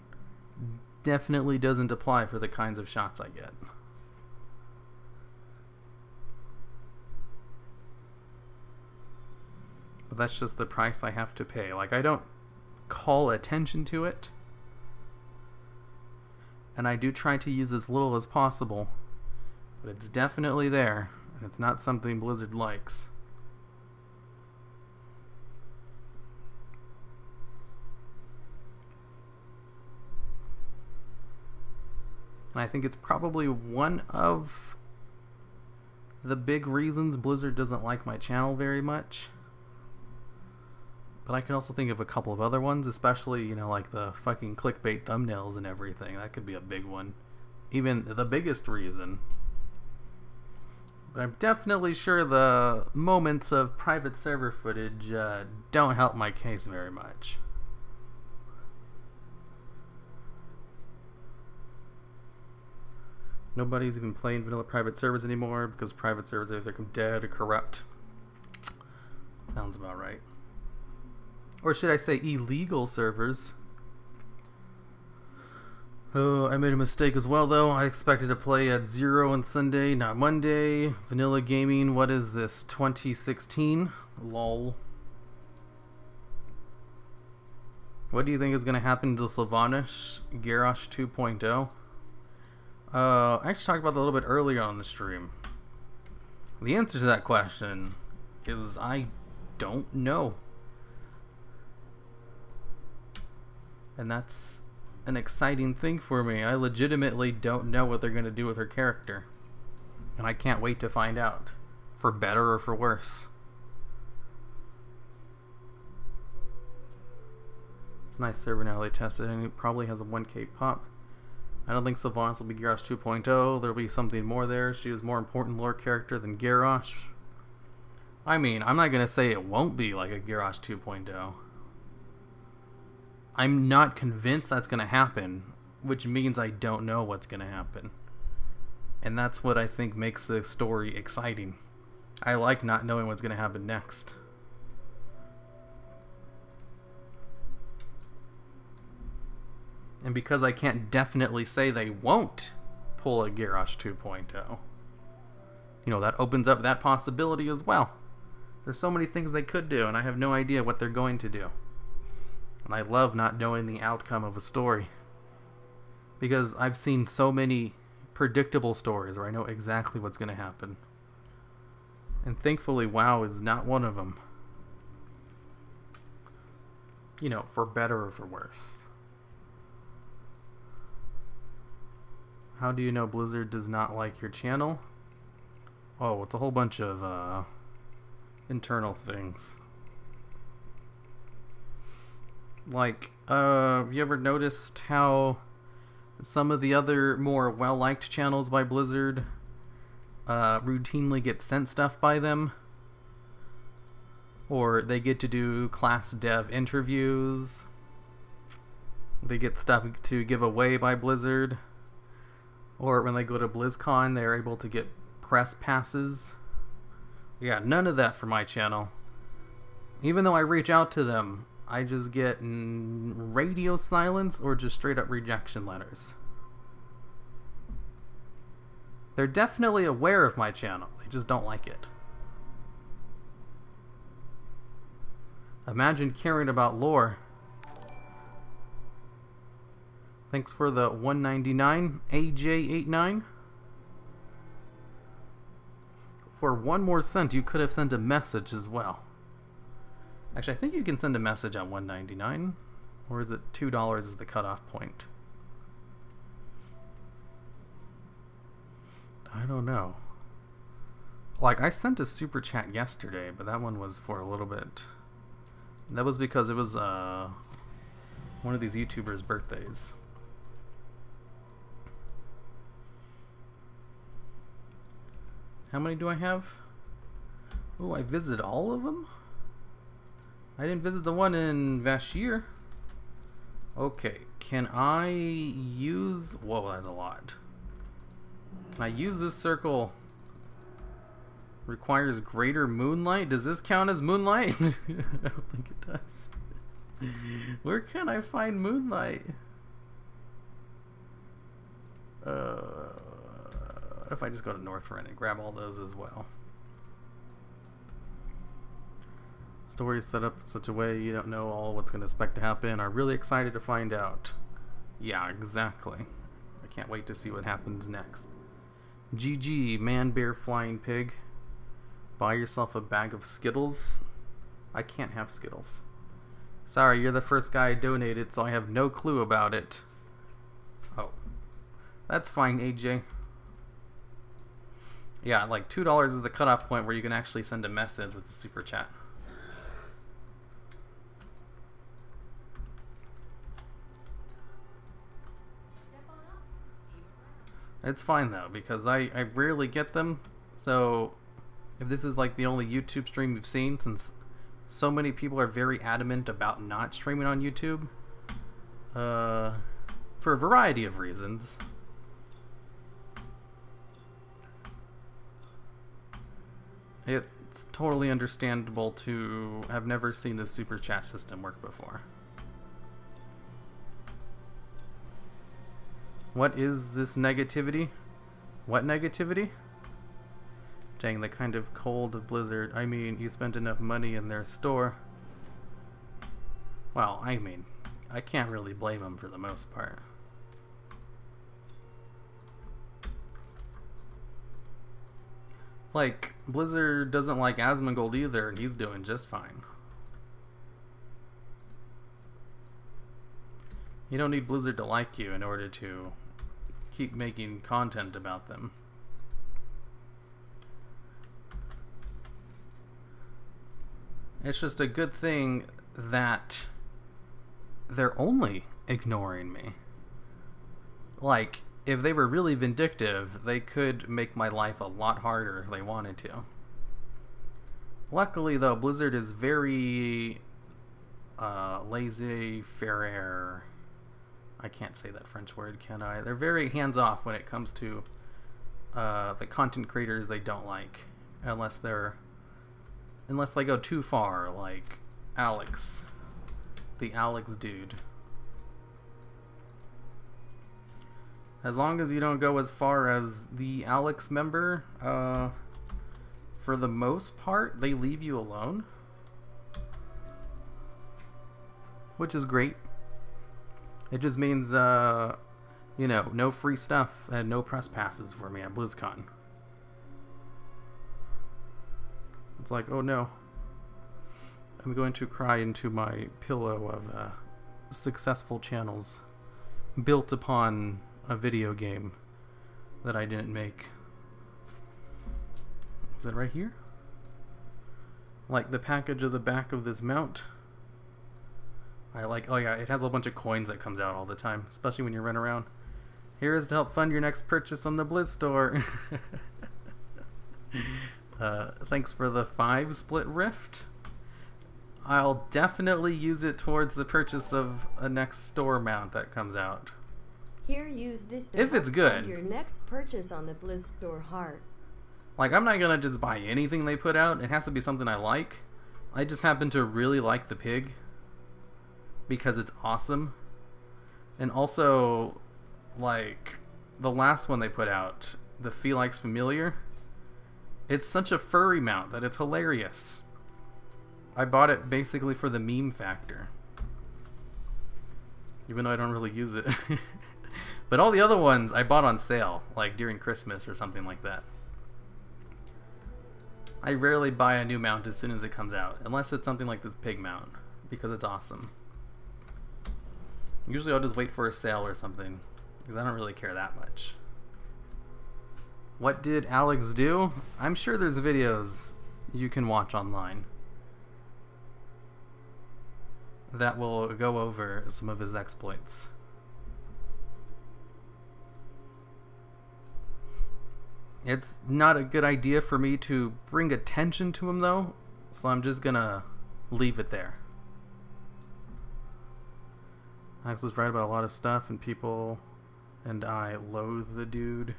A: definitely doesn't apply for the kinds of shots I get. But that's just the price I have to pay. Like, I don't call attention to it. And I do try to use as little as possible. But it's definitely there. And it's not something Blizzard likes. And I think it's probably one of the big reasons Blizzard doesn't like my channel very much. But I can also think of a couple of other ones, especially, you know, like the fucking clickbait thumbnails and everything. That could be a big one. Even the biggest reason. But I'm definitely sure the moments of private server footage don't help my case very much. Nobody's even playing vanilla private servers anymore because private servers either become dead or corrupt. Sounds about right. Or should I say illegal servers? Oh, I made a mistake as well though. I expected to play at 0 on Sunday, not Monday. Vanilla gaming, what is this? 2016? Lol. What do you think is going to happen to Sylvanas Garrosh 2.0? I actually talked about that a little bit earlier on the stream. The answer to that question is I don't know. And that's an exciting thing for me. I legitimately don't know what they're going to do with her character. And I can't wait to find out. For better or for worse. It's a nice server now they tested, and it probably has a 1K pop. I don't think Sylvanas will be Garrosh 2.0. There'll be something more there. She is more important lore character than Garrosh. I mean, I'm not going to say it won't be like a Garrosh 2.0. I'm not convinced that's going to happen, which means I don't know what's going to happen. And that's what I think makes the story exciting. I like not knowing what's going to happen next. And because I can't definitely say they won't pull a Garrosh 2.0, you know, that opens up that possibility as well. There's so many things they could do, and I have no idea what they're going to do. And I love not knowing the outcome of a story. Because I've seen so many predictable stories where I know exactly what's going to happen. And thankfully, WoW is not one of them. You know, for better or for worse. How do you know Blizzard does not like your channel? Oh, it's a whole bunch of internal things. Like, have you ever noticed how some of the other more well-liked channels by Blizzard routinely get sent stuff by them? Or they get to do class dev interviews. They get stuff to give away by Blizzard. Or when they go to BlizzCon, they're able to get press passes. Yeah, none of that for my channel. Even though I reach out to them, I just get radio silence or just straight up rejection letters. They're definitely aware of my channel. They just don't like it. Imagine caring about lore. Thanks for the 199, AJ89. For 1 more cent, you could have sent a message as well. Actually, I think you can send a message at 199. Or is it $2 is the cutoff point? I don't know. Like, I sent a super chat yesterday, but that one was for a little bit. That was because it was one of these YouTubers' birthdays. How many do I have? Oh, I visited all of them? I didn't visit the one in Vashir. Okay, can I use... Whoa, that's a lot. Can I use this circle? Requires greater moonlight? Does this count as moonlight? I don't think it does. Where can I find moonlight? If I just go to Northrend and grab all those as well. Story is set up in such a way you don't know all what's going to expect to happen. I'm really excited to find out. Yeah, exactly. I can't wait to see what happens next. GG, man, bear, flying pig. Buy yourself a bag of Skittles. I can't have Skittles. Sorry, you're the first guy I donated, so I have no clue about it. Oh. That's fine, AJ. Yeah, like $2 is the cutoff point where you can actually send a message with the super chat. It's fine though, because I rarely get them. So if this is like the only YouTube stream you've seen, since so many people are very adamant about not streaming on YouTube, for a variety of reasons, it's totally understandable to have never seen this super chat system work before. What is this negativity? What negativity? Dang, the kind of cold blizzard. I mean, you spent enough money in their store. Well, I mean, I can't really blame them for the most part. Like, Blizzard doesn't like Asmongold either, and he's doing just fine. You don't need Blizzard to like you in order to keep making content about them. It's just a good thing that they're only ignoring me. Like, if they were really vindictive, they could make my life a lot harder if they wanted to. Luckily, though, Blizzard is very laissez-faire. I can't say that French word, can I? They're very hands-off when it comes to the content creators they don't like, unless they go too far, like Alex, the Alex dude. As long as you don't go as far as the Alex member, for the most part, they leave you alone, which is great. It just means, you know, no free stuff and no press passes for me at BlizzCon. It's like, oh no, I'm going to cry into my pillow of successful channels built upon a video game that I didn't make. Is it right here? Like the package of the back of this mount. I like, oh yeah, it has a bunch of coins that comes out all the time, especially when you run around. Here is to help fund your next purchase on the Blizz store. Thanks for the 5 split rift. I'll definitely use it towards the purchase of a next store mount that comes out.
B: Here, use this to
A: if it's good.
B: Your next purchase on the Blizz store heart.
A: Like, I'm not gonna just buy anything they put out. It has to be something I like. I just happen to really like the pig because it's awesome. And also, like, the last one they put out, the Felix Familiar, it's such a furry mount that it's hilarious. I bought it basically for the meme factor, even though I don't really use it. But all the other ones I bought on sale, like during Christmas or something like that. I rarely buy a new mount as soon as it comes out, unless it's something like this pig mount, because it's awesome. Usually I'll just wait for a sale or something, because I don't really care that much. What did Alex do? I'm sure there's videos you can watch online that will go over some of his exploits. It's not a good idea for me to bring attention to him though, so I'm just gonna leave it there. Alex was right about a lot of stuff, and people and I loathe the dude.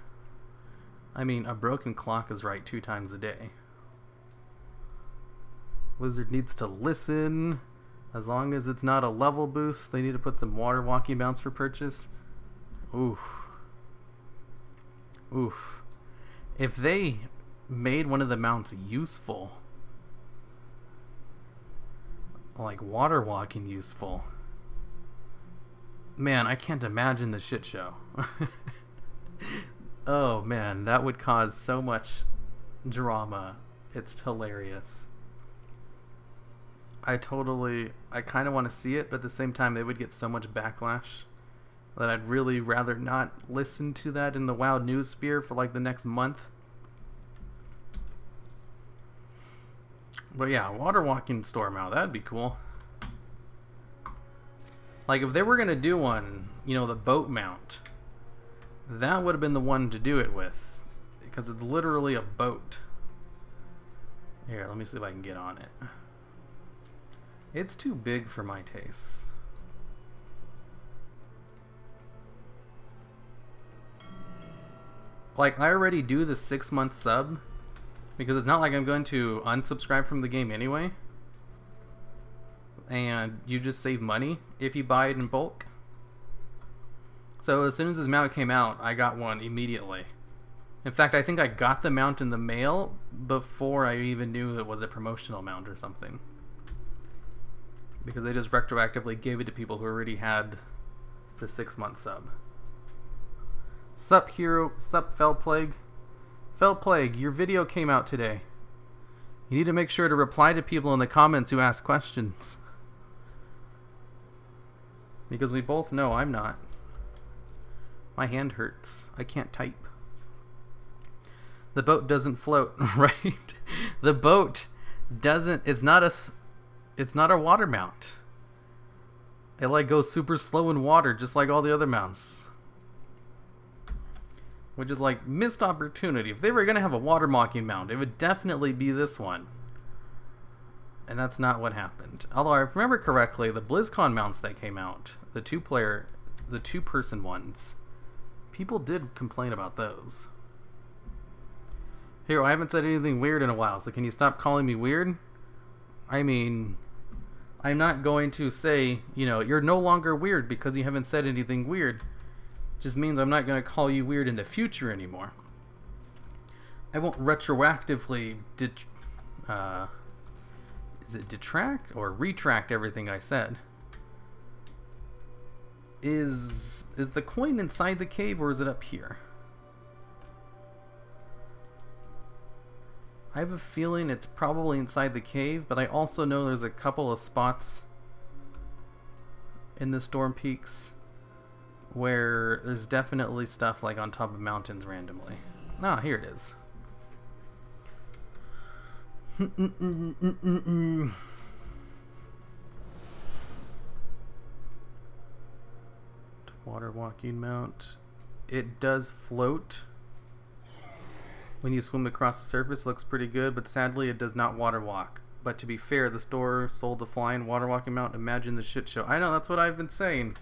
A: I mean, a broken clock is right 2 times a day. Blizzard needs to listen. As long as it's not a level boost, they need to put some water walking mounts for purchase. Oof. Oof. If they made one of the mounts useful, like water walking useful, man, I can't imagine the shit show. Oh man, that would cause so much drama. It's hilarious. I kind of want to see it, but at the same time they would get so much backlash that I'd really rather not listen to that in the WoW news sphere for like the next month. But yeah, water walking store mount, that'd be cool. Like if they were gonna do one, you know, the boat mount, that would have been the one to do it with, because it's literally a boat. Here, let me see if I can get on it. It's too big for my tastes. Like, I already do the 6-month sub, because it's not like I'm going to unsubscribe from the game anyway. And you just save money if you buy it in bulk. So as soon as this mount came out, I got one immediately. In fact, I think I got the mount in the mail before I even knew it was a promotional mount or something. Because they just retroactively gave it to people who already had the 6-month sub. Sup, hero. Sup, Fell Plague. Fell Plague, your video came out today. You need to make sure to reply to people in the comments who ask questions. Because we both know I'm not. My hand hurts. I can't type. The boat doesn't float, right? The boat doesn't... It's not a water mount. It like goes super slow in water, just like all the other mounts. Which is like missed opportunity. If they were gonna have a water mocking mount, it would definitely be this one. And that's not what happened. Although I remember correctly, the BlizzCon mounts that came out, the two-person ones, people did complain about those. Here, I haven't said anything weird in a while, so can you stop calling me weird? I mean, I'm not going to say, you know, you're no longer weird because you haven't said anything weird. Just means I'm not going to call you weird in the future anymore. I won't retroactively is it detract or retract everything I said? Is the coin inside the cave or is it up here? I have a feeling it's probably inside the cave, but I also know there's a couple of spots in the Storm Peaks where there's definitely stuff like on top of mountains randomly. Ah, here it is. Water walking mount. It does float. When you swim across the surface, it looks pretty good, but sadly it does not water walk. But to be fair, the store sold the flying water walking mount. Imagine the shit show. I know, that's what I've been saying.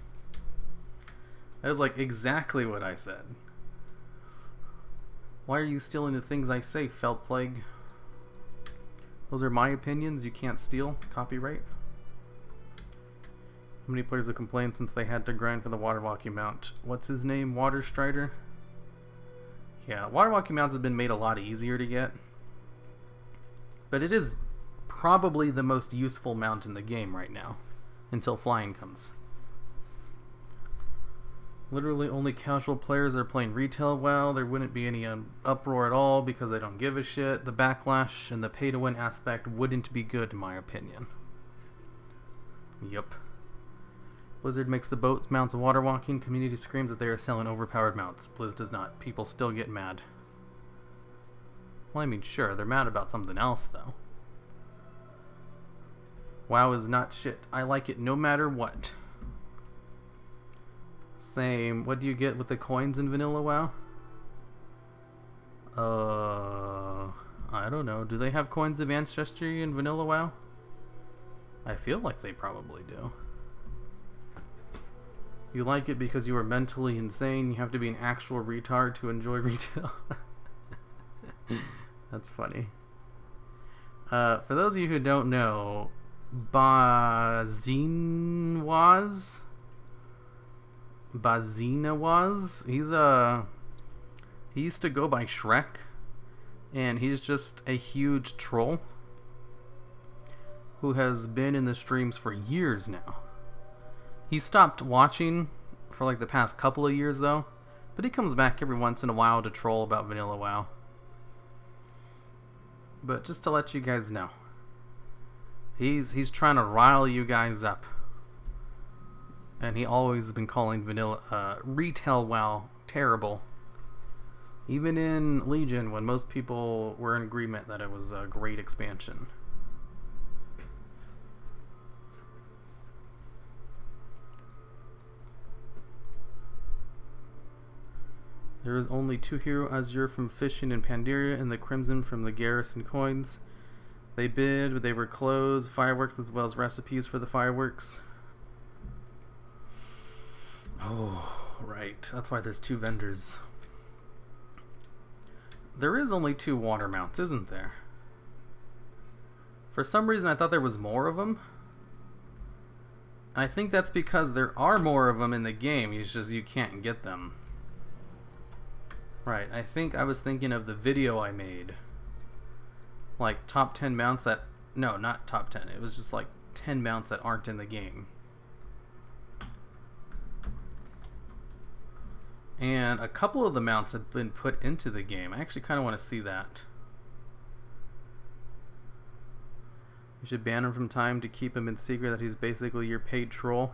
A: That is like exactly what I said. Why are you stealing the things I say, Fell Plague? Those are my opinions. You can't steal. Copyright. How many players have complained since they had to grind for the water walking mount? What's his name? Water Strider? Yeah, water walking mounts have been made a lot easier to get. But it is probably the most useful mount in the game right now. Until flying comes. Literally only casual players are playing retail WoW. There wouldn't be any uproar at all because they don't give a shit. The backlash and the pay-to-win aspect wouldn't be good in my opinion. Yup. Blizzard makes the boats mounts water walking. Community screams that they are selling overpowered mounts. Blizz does not. People still get mad. Well, I mean, sure, they're mad about something else, though. WoW is not shit. I like it no matter what. Same. What do you get with the coins in vanilla WoW? I don't know. Do they have coins of ancestry in vanilla WoW? I feel like they probably do. You like it because you are mentally insane. You have to be an actual retard to enjoy retail. That's funny. For those of you who don't know, Bazinawaz, he used to go by Shrek, and he's just a huge troll who has been in the streams for years now. He stopped watching for like the past couple of years though, but he comes back every once in a while to troll about vanilla WoW. But just to let you guys know, he's trying to rile you guys up. And he always has been calling vanilla retail WoW terrible. Even in Legion, when most people were in agreement that it was a great expansion. There is only 2 hero azure from fishing in Pandaria and the crimson from the garrison coins. They bid, but they were closed. Fireworks as well as recipes for the fireworks. Oh, right. That's why there's 2 vendors. There is only 2 water mounts, isn't there? For some reason I thought there was more of them. I think that's because there are more of them in the game, it's just you can't get them. Right, I think I was thinking of the video I made. Like top 10 mounts that... No, not top 10. It was just like 10 mounts that aren't in the game. And a couple of the mounts have been put into the game. I actually kind of want to see that. You should ban him from time to keep him in secret that he's basically your paid troll.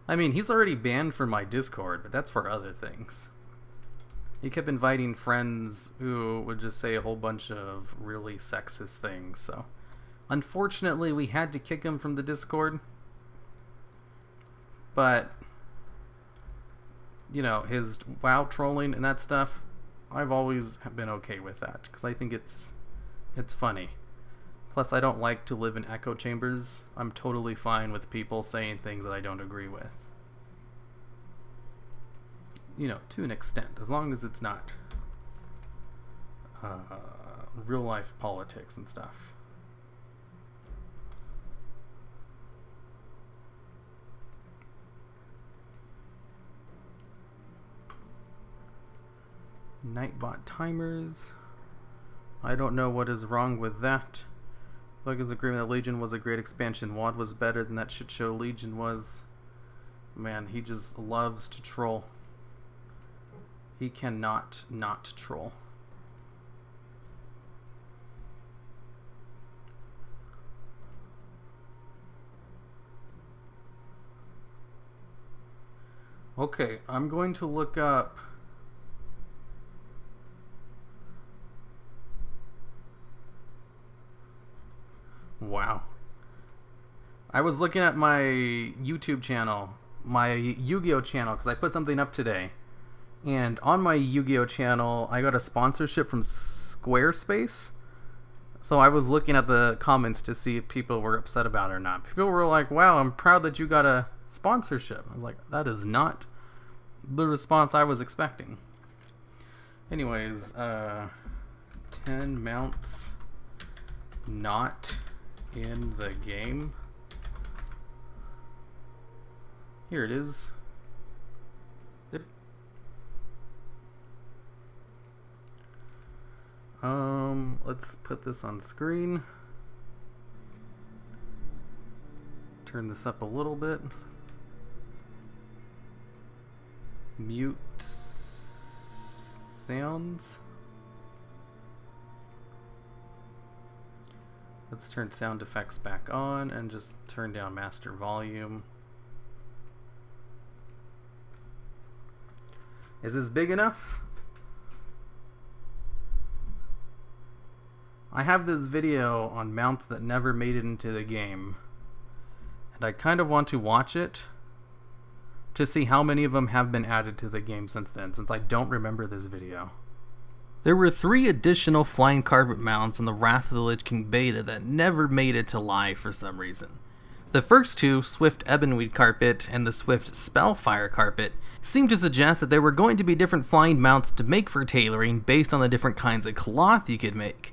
A: I mean, he's already banned from my Discord, but that's for other things. He kept inviting friends who would just say a whole bunch of really sexist things, so... Unfortunately, we had to kick him from the Discord. But... you know, his WoW trolling and that stuff, I've always been okay with that, because I think it's funny. Plus, I don't like to live in echo chambers. I'm totally fine with people saying things that I don't agree with. You know, to an extent, as long as it's not real-life politics and stuff. Nightbot timers. I don't know what is wrong with that. Logan's agreement that Legion was a great expansion. WoD was better than that shit show Legion was. Man, he just loves to troll. He cannot not troll. Okay, I'm going to look up... Wow. I was looking at my YouTube channel, my Yu-Gi-Oh channel, because I put something up today. And on my Yu-Gi-Oh channel, I got a sponsorship from Squarespace. So I was looking at the comments to see if people were upset about it or not. People were like, wow, I'm proud that you got a sponsorship. I was like, that is not the response I was expecting. Anyways, 10 mounts not in the game. Here it is. Let's put this on screen. Turn this up a little bit. Mute sounds. Let's turn sound effects back on and just turn down master volume. Is this big enough? I have this video on mounts that never made it into the game, and I kind of want to watch it to see how many of them have been added to the game since then, since I don't remember this video. There were 3 additional flying carpet mounts in the Wrath of the Lich King beta that never made it to live for some reason. The first 2, Swift Ebonweed Carpet and the Swift Spellfire Carpet, seemed to suggest that there were going to be different flying mounts to make for tailoring based on the different kinds of cloth you could make.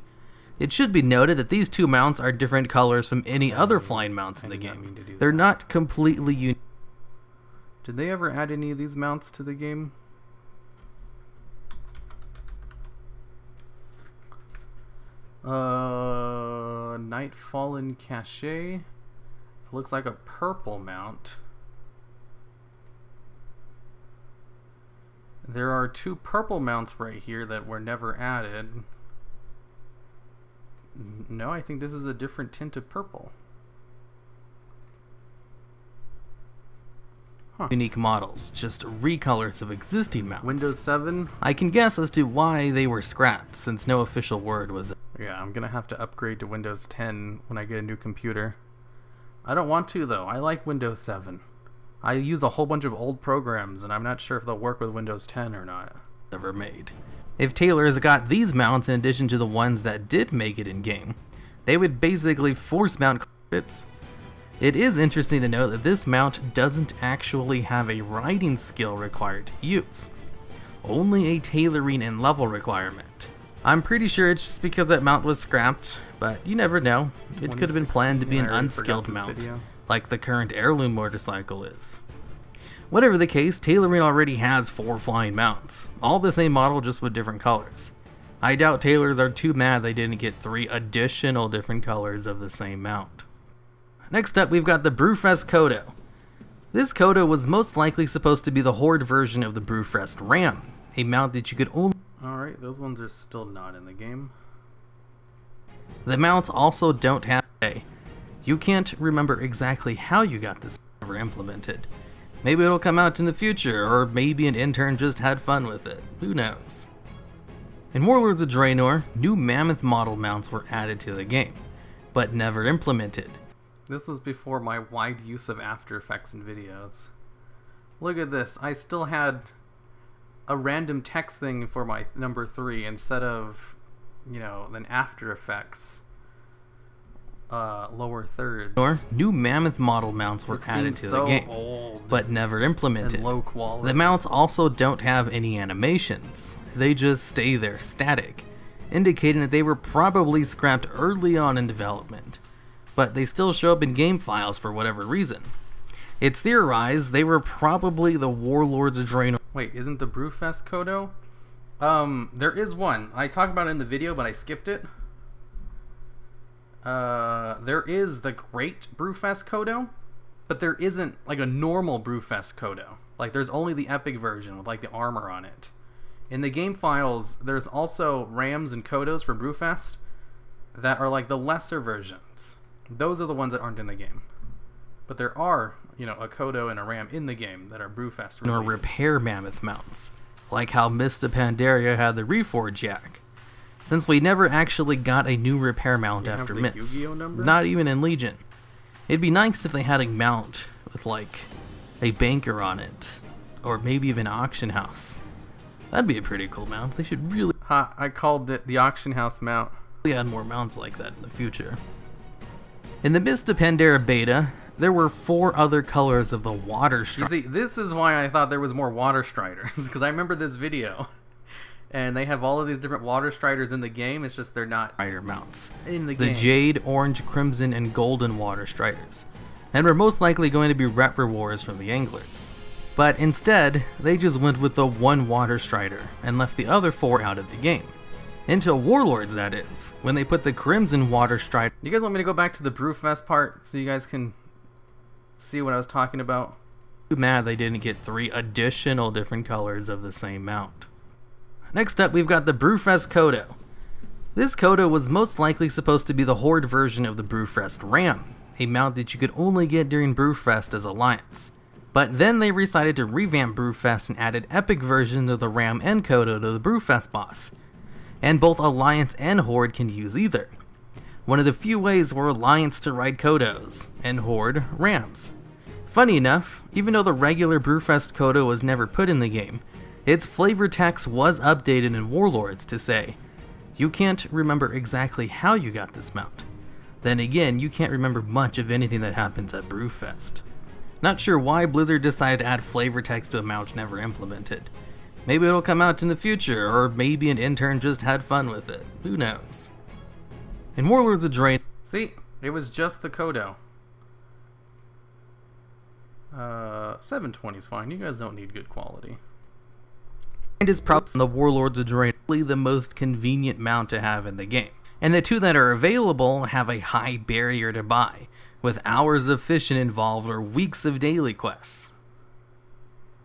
A: It should be noted that these 2 mounts are different colors from any other flying mounts in the game. They're not completely unique. Did they ever add any of these mounts to the game? Nightfallen Cachet. Looks like a purple mount. There are 2 purple mounts right here that were never added. No, I think this is a different tint of purple. Huh. Unique models, just recolors of existing mounts. Windows 7? I can guess as to why they were scrapped, since no official word was... Yeah, I'm gonna have to upgrade to Windows 10 when I get a new computer. I don't want to, though. I like Windows 7. I use a whole bunch of old programs, and I'm not sure if they'll work with Windows 10 or not. ever made. If tailors got these mounts in addition to the ones that did make it in-game, they would basically force mount bits. It is interesting to note that this mount doesn't actually have a riding skill required to use, only a tailoring and level requirement. I'm pretty sure it's just because that mount was scrapped, but you never know. It could have been planned to be an unskilled mount, like the current heirloom motorcycle is. Whatever the case, tailoring already has 4 flying mounts, all the same model just with different colors. I doubt tailors are too mad they didn't get 3 additional different colors of the same mount. Next up, we've got the Brewfest Kodo. This Kodo was most likely supposed to be the Horde version of the Brewfest Ram, a mount that you could only...
C: Alright, those ones are still not in the game.
A: The mounts also don't have a... You can't remember exactly how you got this ever implemented. Maybe it'll come out in the future, or maybe an intern just had fun with it. Who knows? In Warlords of Draenor, new Mammoth model mounts were added to the game, but never implemented.
C: This was before my wide use of After Effects in videos. Look at this, I still had a random text thing for my number 3 instead of, you know, an After Effects lower thirds.
A: New Mammoth model mounts were added to the game, but never implemented.
C: And low quality.
A: The mounts also don't have any animations. They just stay there static, indicating that they were probably scrapped early on in development, but they still show up in game files for whatever reason. It's theorized they were probably the Warlords of Draenor.
C: Wait, isn't the Brewfest Kodo? There is one. I talked about it in the video, but I skipped it. There is the Great Brewfest Kodo, but there isn't like a normal Brewfest Kodo. Like there's only the epic version with like the armor on it. In the game files, there's also Rams and Kodos for Brewfest that are like the lesser versions. Those are the ones that aren't in the game. But there are, you know, a Kodo and a Ram in the game that are Brewfest
A: Nor repair mammoth mounts, like how Mist of Pandaria had the Reforge Yak. Since we never actually got a new repair mount after Mist, not even in Legion. It'd be nice if they had a mount with like a banker on it, or maybe even an auction house. That'd be a pretty cool mount. They should really...
C: Ha, I called it the auction house mount.
A: Add more mounts like that in the future. In the Mist of Pandaria beta, there were 4 other colors of the Water Strider.
C: You see, this is why I thought there was more Water Striders, because I remember this video. And they have all of these different Water Striders in the game, it's just they're not
A: Strider mounts.
C: In the game.
A: The Jade, Orange, Crimson, and Golden Water Striders. And were most likely going to be rep rewards from the Anglers. But instead, they just went with the 1 Water Strider, and left the other 4 out of the game. Until Warlords, that is, when they put the Crimson Water Strider.
C: You guys want me to go back to the Brewfest part so you guys can see what I was talking about?
A: Too mad they didn't get 3 additional different colors of the same mount. Next up, we've got the Brewfest Kodo. This Kodo was most likely supposed to be the Horde version of the Brewfest Ram, a mount that you could only get during Brewfest as Alliance. But then they decided to revamp Brewfest and added epic versions of the Ram and Kodo to the Brewfest boss. And both Alliance and Horde can use either. One of the few ways for Alliance to ride Kodos, and Horde Rams. Funny enough, even though the regular Brewfest Kodo was never put in the game, its flavor text was updated in Warlords to say, you can't remember exactly how you got this mount. Then again, you can't remember much of anything that happens at Brewfest. Not sure why Blizzard decided to add flavor text to a mount never implemented. Maybe it'll come out in the future, or maybe an intern just had fun with it. Who knows? In Warlords of Draenor...
C: See, it was just the Kodo. 720 is fine. You guys don't need good quality.
A: And is probably the Warlords of Draenor the most convenient mount to have in the game. And the 2 that are available have a high barrier to buy, with hours of fishing involved or weeks of daily quests.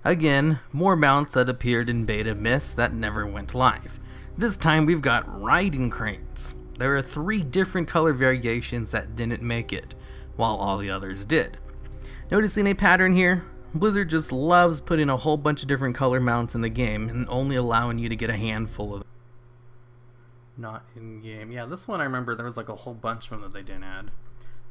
A: Again, more mounts that appeared in beta Mist that never went live. This time we've got riding cranes. There are 3 different color variations that didn't make it, while all the others did. Noticing a pattern here? Blizzard just loves putting a whole bunch of different color mounts in the game and only allowing you to get a handful of them.
C: Not in game. Yeah, this one I remember there was like a whole bunch of them that they didn't add.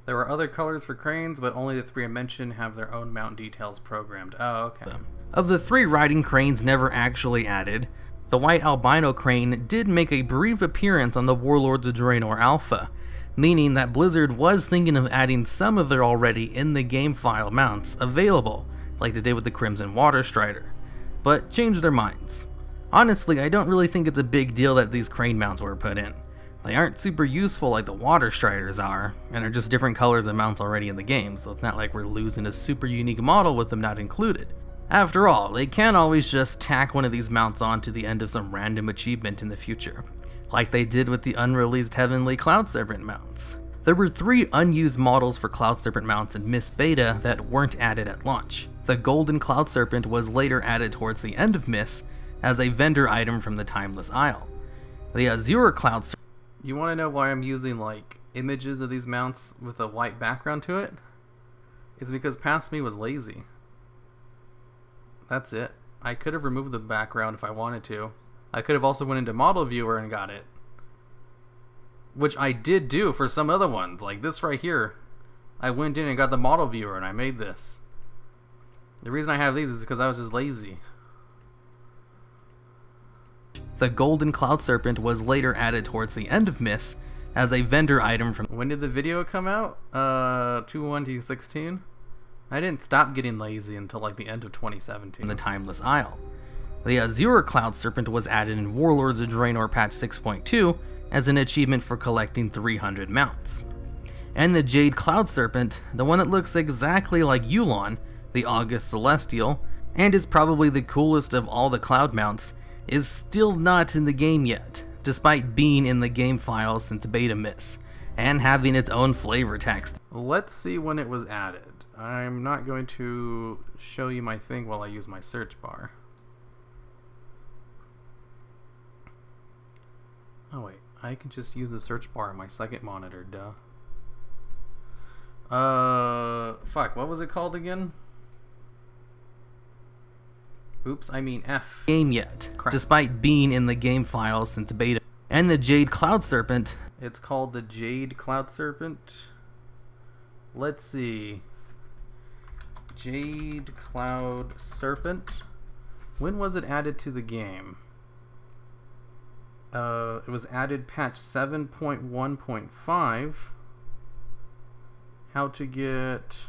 C: There were other colors for cranes, but only the 3 I mentioned have their own mount details programmed. Oh, okay.
A: Of the 3 riding cranes never actually added,
C: The white albino crane did make a brief appearance on the Warlords of Draenor Alpha, meaning that Blizzard was thinking of adding some of their already in-the-game file mounts available, like they did with the Crimson Water Strider, but changed their minds. Honestly, I don't really think it's a big deal that these crane mounts were put in. They aren't super useful like the Water Striders are, and are just different colors of mounts already in the game, so it's not like we're losing a super unique model with them not included. After all, they can't always just tack one of these mounts on to the end of some random achievement in the future, like they did with the unreleased Heavenly Cloud Serpent mounts. There were 3 unused models for Cloud Serpent mounts in Mist Beta that weren't added at launch. The Golden Cloud Serpent was later added towards the end of Mist as a vendor item from the Timeless Isle. The Azure Cloud Serpent... You want to know why I'm using like images of these mounts with a white background to it? It's because Past Me was lazy. That's it. I could have removed the background if I wanted to. I could have also went into Model Viewer and got it. Which I did do for some other ones, like this right here. I went in and got the Model Viewer and I made this. The reason I have these is because I was just lazy. The Golden Cloud Serpent was later added towards the end of Mist as a vendor item from... When did the video come out? 2/1/16? I didn't stop getting lazy until like the end of 2017. The Timeless Isle. The Azure Cloud Serpent was added in Warlords of Draenor patch 6.2 as an achievement for collecting 300 mounts. And the Jade Cloud Serpent, the one that looks exactly like Yulon, the August Celestial, and is probably the coolest of all the cloud mounts, is still not in the game yet, despite being in the game file since Beta Mist, and having its own flavor text. Let's see when it was added. I'm not going to show you my thing while I use my search bar. Oh wait, I can just use the search bar on my second monitor, duh. Fuck, what was it called again? Oops, I mean F. Game yet, despite being in the game file since Beta. And the Jade Cloud Serpent. It's called the Jade Cloud Serpent. Let's see. Jade Cloud Serpent. When was it added to the game? It was added patch 7.1.5. How to get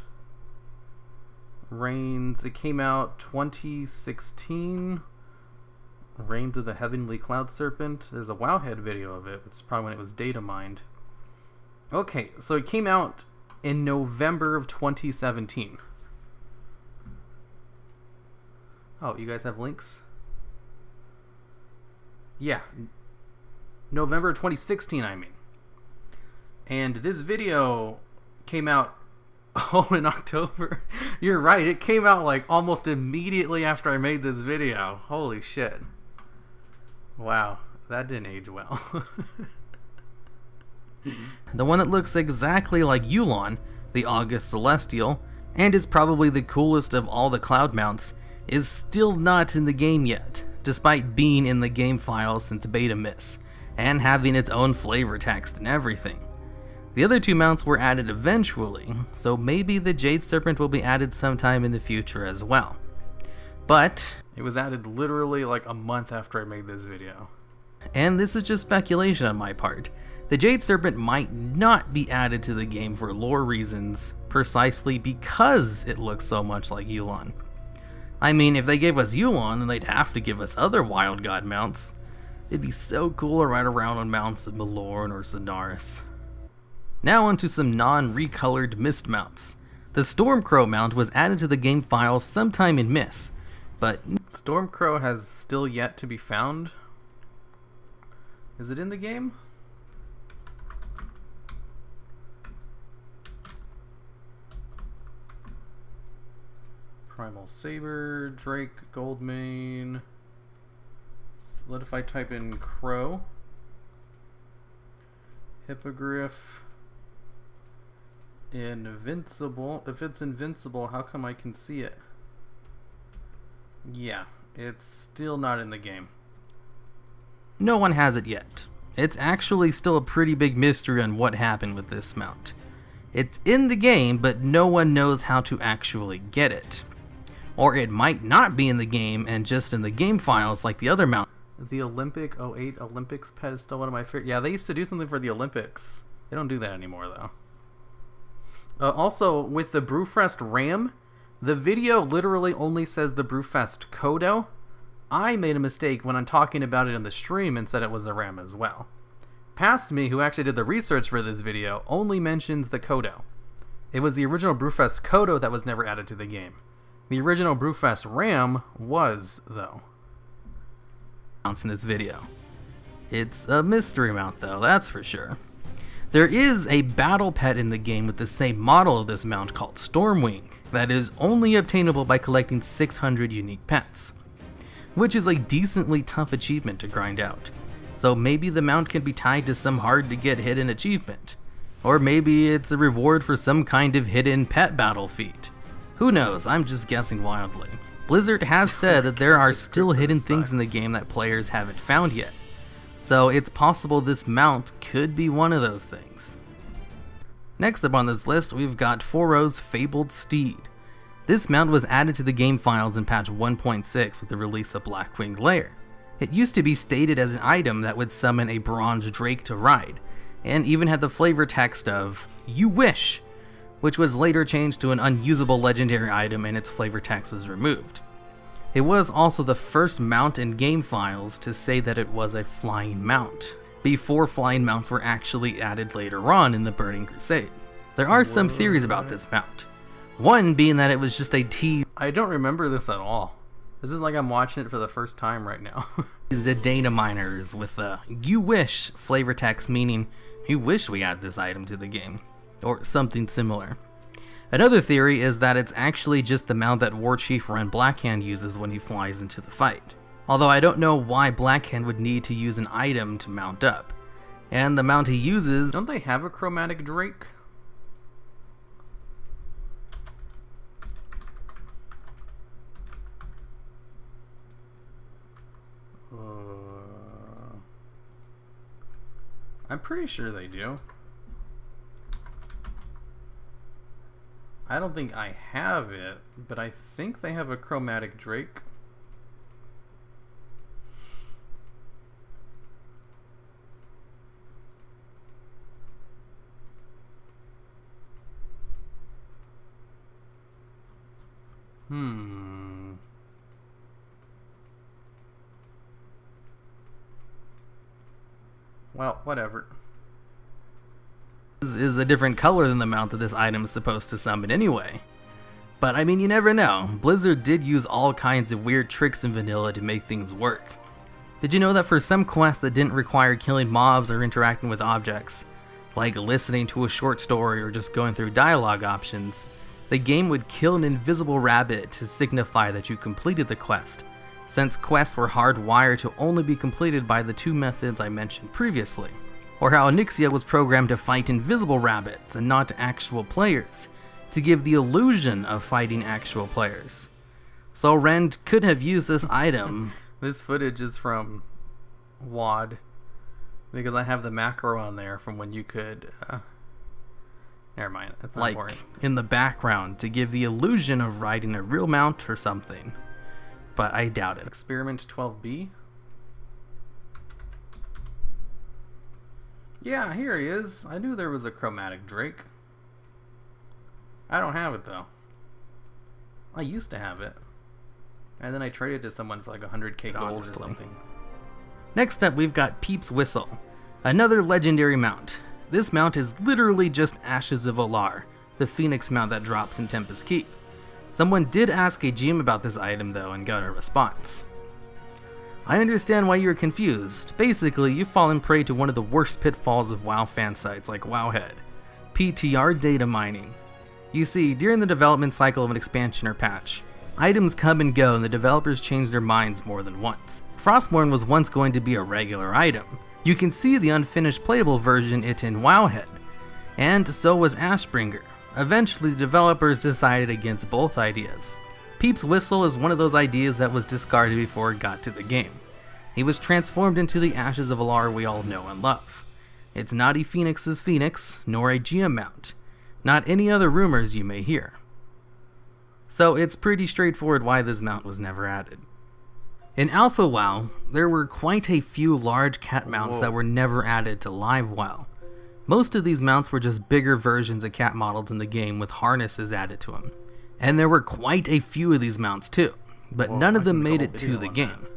C: Reigns. It came out 2016. Reigns of the Heavenly Cloud Serpent. There's a Wowhead video of it. It's probably when it was data mined. Okay, so it came out in November of 2017. Oh, you guys have links? Yeah. November 2016, I mean. And this video came out in October. You're right, it came out like almost immediately after I made this video. Holy shit. Wow, that didn't age well. The one that looks exactly like Yulon, the August Celestial, and is probably the coolest of all the cloud mounts, is still not in the game yet, despite being in the game file since Beta Mist, and having its own flavor text and everything. The other 2 mounts were added eventually, so maybe the Jade Serpent will be added sometime in the future as well. But it was added literally like a month after I made this video. And this is just speculation on my part. The Jade Serpent might not be added to the game for lore reasons, precisely because it looks so much like Yulon. I mean, if they gave us Yulon, then they'd have to give us other Wild God mounts. It'd be so cool to ride around on mounts of Malorn or Sonaris. Now onto some non-recolored Mist mounts. The Stormcrow mount was added to the game file sometime in Mist, but Stormcrow has still yet to be found. Is it in the game? Primal Saber, Drake, Goldmane. Let if I type in Crow. Hippogriff. Invincible. If it's invincible, how come I can see it? Yeah, it's still not in the game. No one has it yet. It's actually still a pretty big mystery on what happened with this mount. It's in the game, but no one knows how to actually get it. Or it might not be in the game and just in the game files like the other mount. The Olympic '08 Olympics pet is still one of my favorite. Yeah, they used to do something for the Olympics. They don't do that anymore, though. Also, with the Brewfest Ram, the video literally only says the Brewfest Kodo. I made a mistake when I'm talking about it in the stream and said it was a Ram as well. Past me, who actually did the research for this video, only mentions the Kodo. It was the original Brewfest Kodo that was never added to the game. The original Brewfest Ram was, though. Mounts in this video. It's a mystery mount, though, that's for sure. There is a battle pet in the game with the same model of this mount called Stormwing that is only obtainable by collecting 600 unique pets, which is a decently tough achievement to grind out. So maybe the mount can be tied to some hard to get hidden achievement, or maybe it's a reward for some kind of hidden pet battle feat. Who knows, I'm just guessing wildly. Blizzard has said that there are still hidden things in the game that players haven't found yet. So it's possible this mount could be one of those things. Next up on this list, we've got Foro's Fabled Steed. This mount was added to the game files in patch 1.6 with the release of Blackwing Lair. It used to be stated as an item that would summon a bronze drake to ride, and even had the flavor text of, "You wish," which was later changed to an unusable legendary item and its flavor text was removed. It was also the first mount in game files to say that it was a flying mount, before flying mounts were actually added later on in the Burning Crusade. There are some theories about this mount. One being that it was just a tease. I don't remember this at all. This is like I'm watching it for the first time right now. The data miners with the "you wish" flavor text, meaning you wish we add this item to the game, or something similar. Another theory is that it's actually just the mount that War Chief Ren Blackhand uses when he flies into the fight. Although I don't know why Blackhand would need to use an item to mount up. And the mount he uses... Don't they have a chromatic drake? I'm pretty sure they do. I don't think I have it, but I think they have a chromatic drake. Well, whatever. This is a different color than the mount that this item is supposed to summon anyway. But I mean, you never know. Blizzard did use all kinds of weird tricks in vanilla to make things work. Did you know that for some quests that didn't require killing mobs or interacting with objects, like listening to a short story or just going through dialogue options, the game would kill an invisible rabbit to signify that you completed the quest, since quests were hardwired to only be completed by the two methods I mentioned previously. Or how Onyxia was programmed to fight invisible rabbits and not actual players, to give the illusion of fighting actual players. So Rend could have used this item. This footage is from WoD, because I have the macro on there from when you could... never mind, that's not important. In the background to give the illusion of riding a real mount or something. But I doubt it. Experiment 12B? Yeah, here he is. I knew there was a chromatic drake. I don't have it though. I used to have it. And then I traded to someone for like 100k gold or something. Next up, we've got Peep's Whistle. Another legendary mount. This mount is literally just Ashes of Olar, the phoenix mount that drops in Tempest Keep. Someone did ask a GM about this item though and got a response. I understand why you're confused. Basically, you've fallen prey to one of the worst pitfalls of WoW fan sites like Wowhead. PTR data mining. You see, during the development cycle of an expansion or patch, items come and go and the developers change their minds more than once. Frostmourne was once going to be a regular item. You can see the unfinished playable version it in Wowhead. And so was Ashbringer. Eventually, the developers decided against both ideas. Peep's Whistle is one of those ideas that was discarded before it got to the game. He was transformed into the Ashes of Alar we all know and love. It's not a Phoenix's Phoenix, nor a GM mount. Not any other rumors you may hear. So it's pretty straightforward why this mount was never added. In Alpha WoW, there were quite a few large cat mounts that were never added to Live WoW. Most of these mounts were just bigger versions of cat models in the game with harnesses added to them. And there were quite a few of these mounts too, but none of them made it to the game.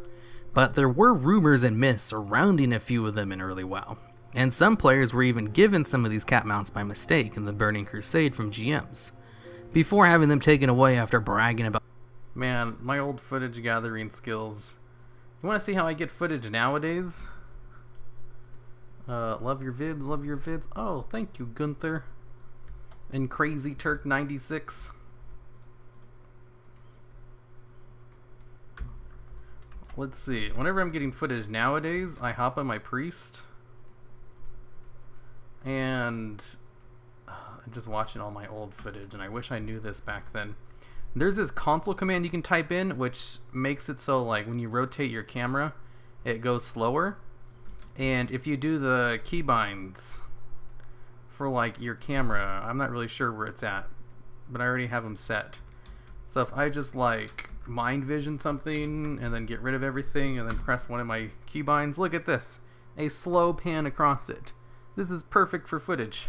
C: But there were rumors and myths surrounding a few of them in early WoW, and some players were even given some of these cat mounts by mistake in the Burning Crusade from GMs, before having them taken away after bragging about—
A: Man, my old footage gathering skills. You want to see how I get footage nowadays? Love your vids, love your vids. Oh, thank you, Gunther. And Crazy Turk 96. Let's see. Whenever I'm getting footage nowadays, I hop on my priest. And I'm just watching all my old footage, and I wish I knew this back then. There's this console command you can type in, which makes it so like when you rotate your camera, it goes slower. And if you do the keybinds for like your camera, I'm not really sure where it's at, but I already have them set. So if I just like mind vision something and then get rid of everything and then press one of my keybinds, look at this, a slow pan across it. This is perfect for footage.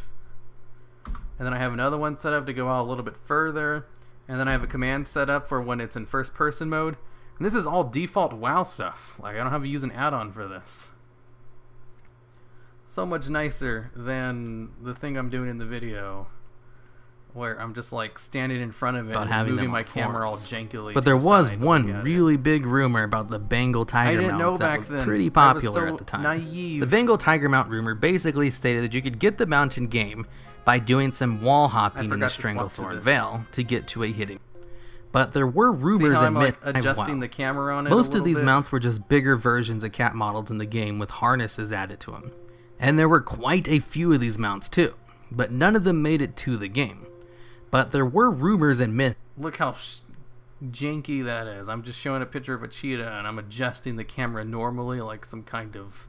A: And then I have another one set up to go out a little bit further. And then I have a command set up for when it's in first person mode. And this is all default WoW stuff. Like, I don't have to use an add-on for this. So much nicer than the thing I'm doing in the video, where I'm just like standing in front of it and moving my camera all jankily.
C: But there was one really big rumor about the Bengal Tiger mount that was pretty popular at the time.
A: Naive.
C: The Bengal Tiger mount rumor basically stated that you could get the mount in game by doing some wall hopping in the Stranglethorn Vale to get to a hidden. But there were rumors and myths.
A: Adjusting the camera on it.
C: Most of these mounts were just bigger versions of cat models in the game with harnesses added to them. And there were quite a few of these mounts too, but none of them made it to the game. But there were rumors and myths.
A: Look how janky that is. I'm just showing a picture of a cheetah and I'm adjusting the camera normally like some kind of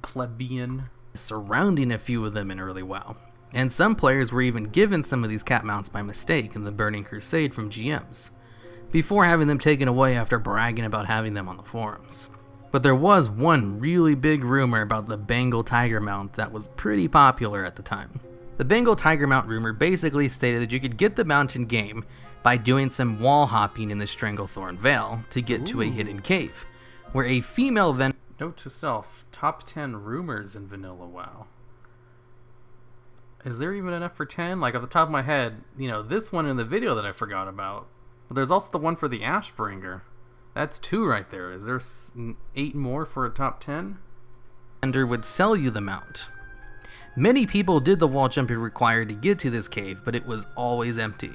A: plebeian.
C: Surrounding a few of them in early WoW. And some players were even given some of these cat mounts by mistake in the Burning Crusade from GMs, before having them taken away after bragging about having them on the forums. But there was one really big rumor about the Bengal Tiger mount that was pretty popular at the time. The Bengal Tiger mount rumor basically stated that you could get the mount in game by doing some wall hopping in the Stranglethorn Vale to get to a hidden cave, where a female vendor—
A: Note to self, top 10 rumors in vanilla WoW. Is there even enough for 10? Like, off the top of my head, you know, this one in the video that I forgot about. But there's also the one for the Ashbringer. That's 2 right there. Is there 8 more for a top 10?
C: Vendor would sell you the mount. Many people did the wall jumping required to get to this cave, but it was always empty.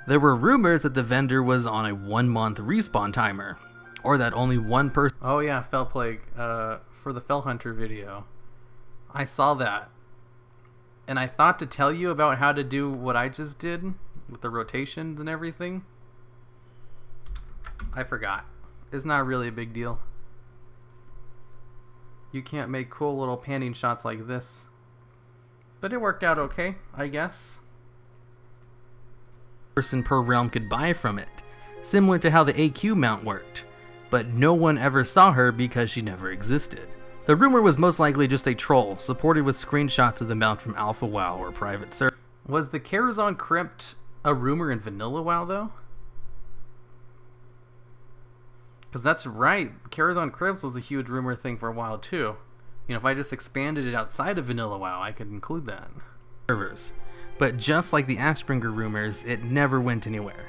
C: There were rumors that the vendor was on a 1-month respawn timer, or that only one person—
A: Oh yeah, Fell Plague, for the Fell Hunter video. I saw that. And I thought to tell you about how to do what I just did with the rotations and everything. I forgot. It's not really a big deal. You can't make cool little panning shots like this. But it worked out okay, I guess.
C: Person per realm could buy from it, similar to how the AQ mount worked. But no one ever saw her because she never existed. The rumor was most likely just a troll, supported with screenshots of the mount from Alpha WoW or private server.
A: Was the Karazhan Crypt a rumor in vanilla WoW though? Because that's right, Karazhan Crypts was a huge rumor thing for a while too. You know, if I just expanded it outside of vanilla WoW, I could include that.
C: Servers. But just like the Ashbringer rumors, it never went anywhere.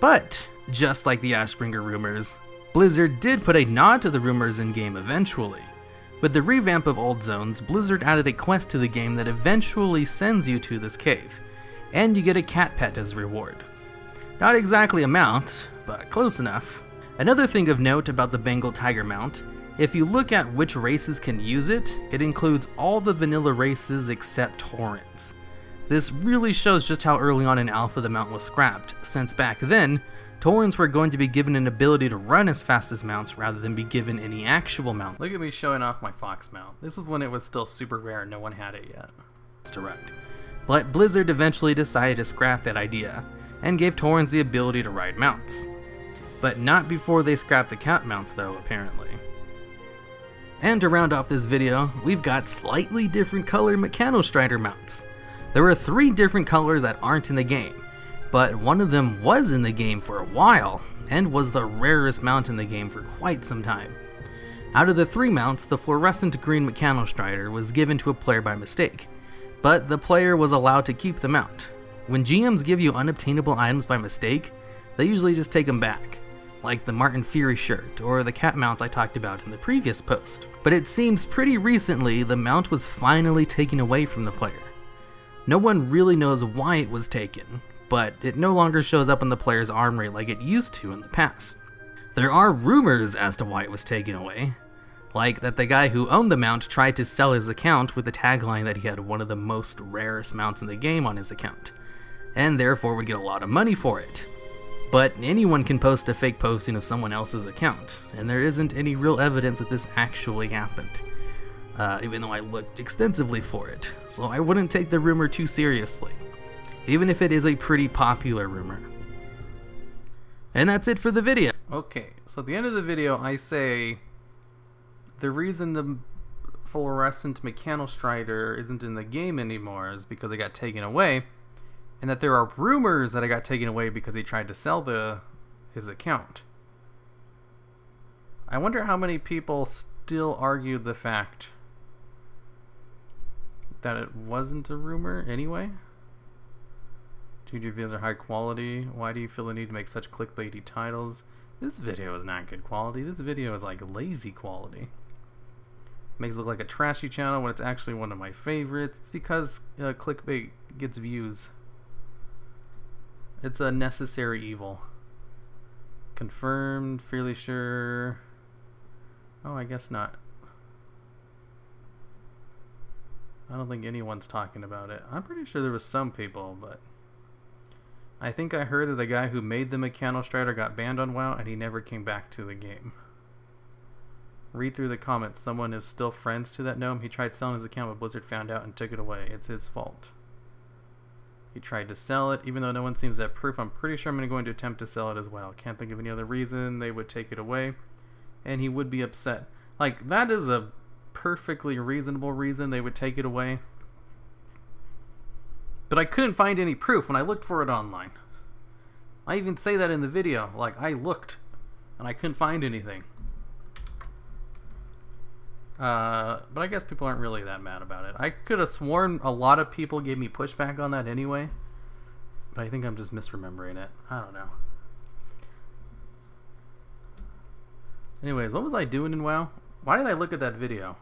C: But, just like the Ashbringer rumors, Blizzard did put a nod to the rumors in-game eventually. With the revamp of Old Zones, Blizzard added a quest to the game that eventually sends you to this cave, and you get a cat pet as reward. Not exactly a mount, but close enough. Another thing of note about the Bengal Tiger mount, if you look at which races can use it, it includes all the vanilla races except Taurens. This really shows just how early on in Alpha the mount was scrapped, since back then, Taurens were going to be given an ability to run as fast as mounts rather than be given any actual mount.
A: Look at me showing off my Fox mount. This is when it was still super rare and no one had it yet.
C: It's direct. But Blizzard eventually decided to scrap that idea, and gave Taurens the ability to ride mounts. But not before they scrapped the cat mounts though, apparently. And to round off this video, we've got slightly different color Mechanostrider mounts. There were 3 different colors that aren't in the game, but one of them was in the game for a while, and was the rarest mount in the game for quite some time. Out of the 3 mounts, the fluorescent green Mechanostrider was given to a player by mistake, but the player was allowed to keep the mount. When GMs give you unobtainable items by mistake, they usually just take them back, like the Martin Fury shirt or the cat mounts I talked about in the previous post. But it seems pretty recently the mount was finally taken away from the player. No one really knows why it was taken, but it no longer shows up in the player's armory like it used to in the past. There are rumors as to why it was taken away, like that the guy who owned the mount tried to sell his account with the tagline that he had one of the most rarest mounts in the game on his account, and therefore would get a lot of money for it. But anyone can post a fake posting of someone else's account, and there isn't any real evidence that this actually happened, even though I looked extensively for it, so I wouldn't take the rumor too seriously, even if it is a pretty popular rumor. And that's it for the video.
A: Okay, so at the end of the video I say the reason the fluorescent Mechanostrider isn't in the game anymore is because it got taken away, and that there are rumors that it got taken away because he tried to sell his account. I wonder how many people still argued the fact that it wasn't a rumor anyway. Dude, your videos are high quality. Why do you feel the need to make such clickbaity titles? This video is not good quality. This video is like lazy quality. Makes it look like a trashy channel when it's actually one of my favorites. It's because clickbait gets views. It's a necessary evil. Confirmed, fairly sure. Oh, I guess not. I don't think anyone's talking about it. I'm pretty sure there was some people, but I think I heard that the guy who made the Mechanostrider got banned on WoW and he never came back to the game. Read through the comments. Someone is still friends to that gnome. He tried selling his account, but Blizzard found out and took it away. It's his fault. He tried to sell it, even though no one seems to have proof. I'm pretty sure I'm going to attempt to sell it as well. Can't think of any other reason they would take it away, and he would be upset. Like, that is a perfectly reasonable reason they would take it away. But I couldn't find any proof when I looked for it online. I even say that in the video. Like, I looked, and I couldn't find anything. But I guess people aren't really that mad about it. I could have sworn a lot of people gave me pushback on that anyway, but I think I'm just misremembering it. I don't know. Anyways, what was I doing in WoW? Why did I look at that video?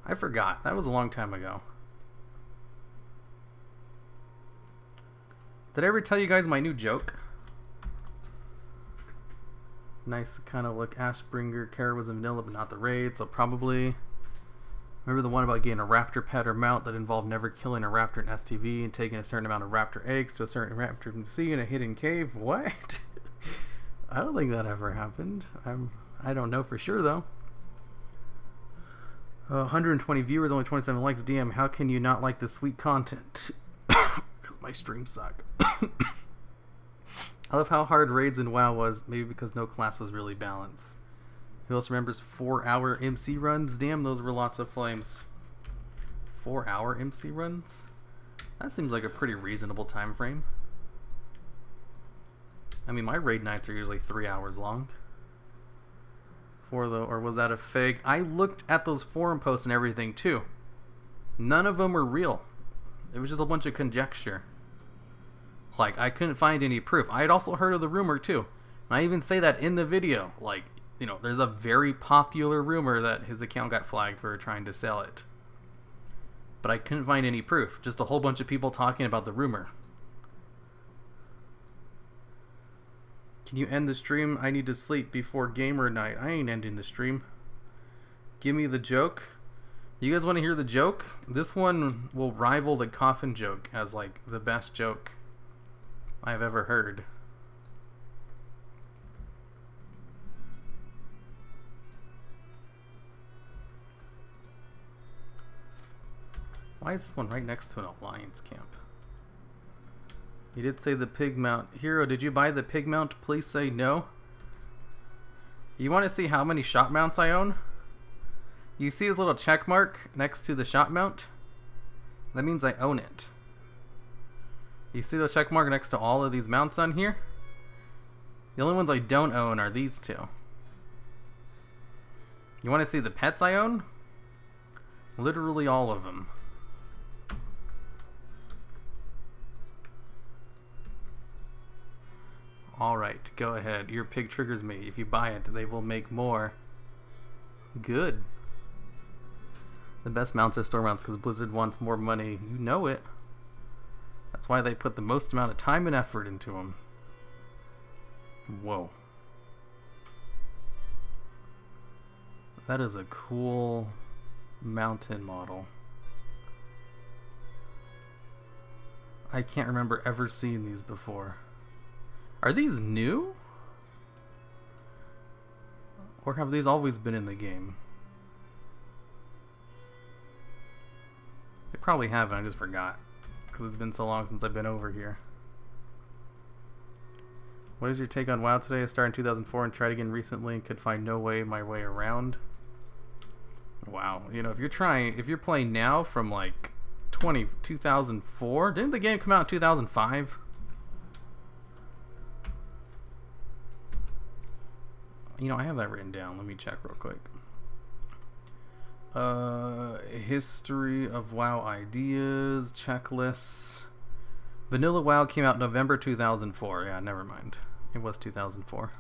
A: I forgot. That was a long time ago. Did I ever tell you guys my new joke? Nice kind of look. Ashbringer, Kara was a vanilla, but not the raid, so probably. Remember the one about getting a raptor pet or mount that involved never killing a raptor in STV and taking a certain amount of raptor eggs to a certain raptor sea in a hidden cave? What? I don't think that ever happened. I don't know for sure though. 120 viewers, only 27 likes. DM, how can you not like this sweet content? Because my streams suck. I love how hard raids in WoW was, maybe because no class was really balanced. Who else remembers 4-hour MC runs? Damn, those were lots of flames. 4-hour MC runs? That seems like a pretty reasonable time frame. I mean, my raid nights are usually 3 hours long. Or was that a fake? I looked at those forum posts and everything too. None of them were real. It was just a bunch of conjecture. Like, I couldn't find any proof. I had also heard of the rumor too. And I even say that in the video. Like, you know, there's a very popular rumor that his account got flagged for trying to sell it. But I couldn't find any proof. Just a whole bunch of people talking about the rumor. Can you end the stream? I need to sleep before gamer night. I ain't ending the stream. Give me the joke. You guys want to hear the joke? This one will rival the coffin joke as like the best joke I've ever heard. Why is this one right next to an alliance camp? You did say the pig mount. Hero, did you buy the pig mount? Please say no. You want to see how many shot mounts I own? You see this little check mark next to the shot mount? That means I own it. You see the check mark next to all of these mounts on here? The only ones I don't own are these two. You want to see the pets I own? Literally all of them. Alright, go ahead. Your pig triggers me. If you buy it, they will make more. Good. The best mounts are store mounts because Blizzard wants more money. You know it. That's why they put the most amount of time and effort into them. Whoa. That is a cool mountain model. I can't remember ever seeing these before. Are these new? Or have these always been in the game? They probably haven't, I just forgot. Because it's been so long since I've been over here. What is your take on WoW today? I started in 2004 and tried again recently and could find no way my way around. Wow, you know, if you're playing now from like 2004, didn't the game come out in 2005? You know, I have that written down. Let me check real quick. History of WoW ideas, checklists. Vanilla WoW came out November 2004. Yeah, never mind. It was 2004.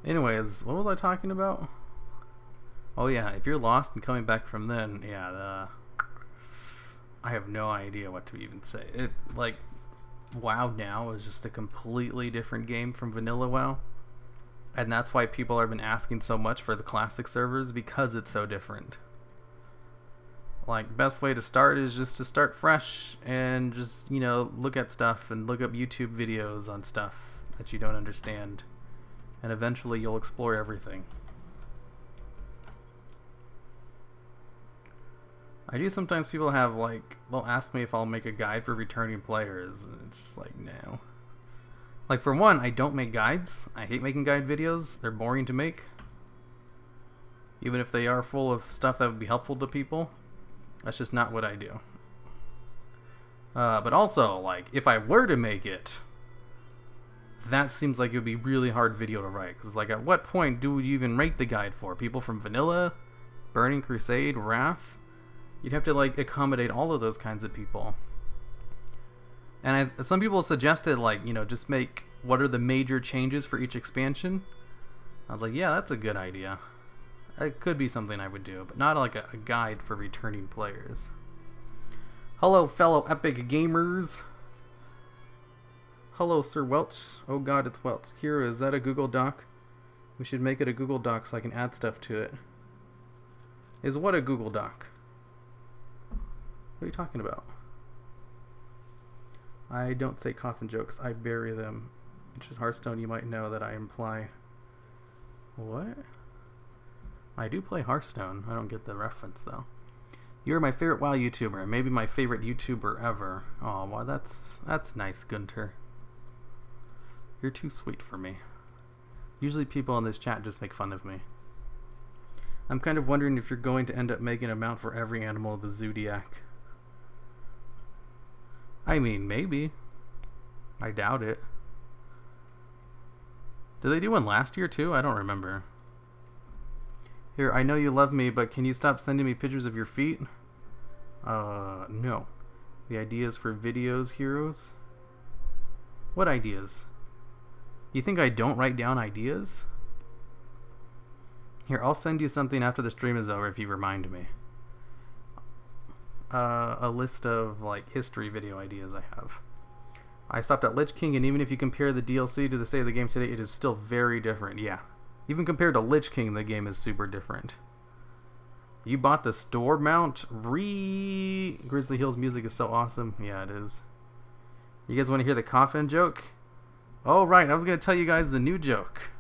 A: Anyways, what was I talking about? Oh yeah, if you're lost and coming back from then, yeah, I have no idea what to even say. It, like, WoW now is just a completely different game from vanilla WoW. And that's why people have been asking so much for the classic servers, because it's so different. Like, best way to start is just to start fresh and just, you know, look at stuff and look up YouTube videos on stuff that you don't understand. And eventually you'll explore everything. I do sometimes people have, like, they'll ask me if I'll make a guide for returning players, and it's just like, no. Like, for one, I don't make guides. I hate making guide videos. They're boring to make. Even if they are full of stuff that would be helpful to people. That's just not what I do. But also, like, if I were to make it, that seems like it would be really hard video to write. Because, like, at what point do you even rate the guide for? People from Vanilla? Burning Crusade? Wrath? You'd have to, like, accommodate all of those kinds of people. And some people suggested, like, you know, just make what are the major changes for each expansion. I was like, yeah, that's a good idea. It could be something I would do, but not like a guide for returning players. Hello, fellow epic gamers. Hello, Sir Welch. Oh god, it's Welch. Here, is that a Google Doc? We should make it a Google Doc so I can add stuff to it. Is what a Google Doc? What are you talking about? I don't say coffin jokes, I bury them. Which is Hearthstone, you might know that I imply. What? I do play Hearthstone. I don't get the reference though. You're my favorite WoW YouTuber, and maybe my favorite YouTuber ever. Oh, well, that's nice, Gunter. You're too sweet for me. Usually people in this chat just make fun of me. I'm kind of wondering if you're going to end up making a mount for every animal of the Zodiac. I mean, maybe. I doubt it. Did they do one last year too? I don't remember. Here, I know you love me, but can you stop sending me pictures of your feet? No. The ideas for videos, heroes? What ideas? You think I don't write down ideas? Here, I'll send you something after the stream is over if you remind me. A list of, like, history video ideas I have. I stopped at Lich King, and even if you compare the DLC to the state of the game today, it is still very different. Yeah. Even compared to Lich King, the game is super different. You bought the store mount? Grizzly Hills music is so awesome. Yeah, it is. You guys want to hear the coffin joke? Oh, right. I was going to tell you guys the new joke.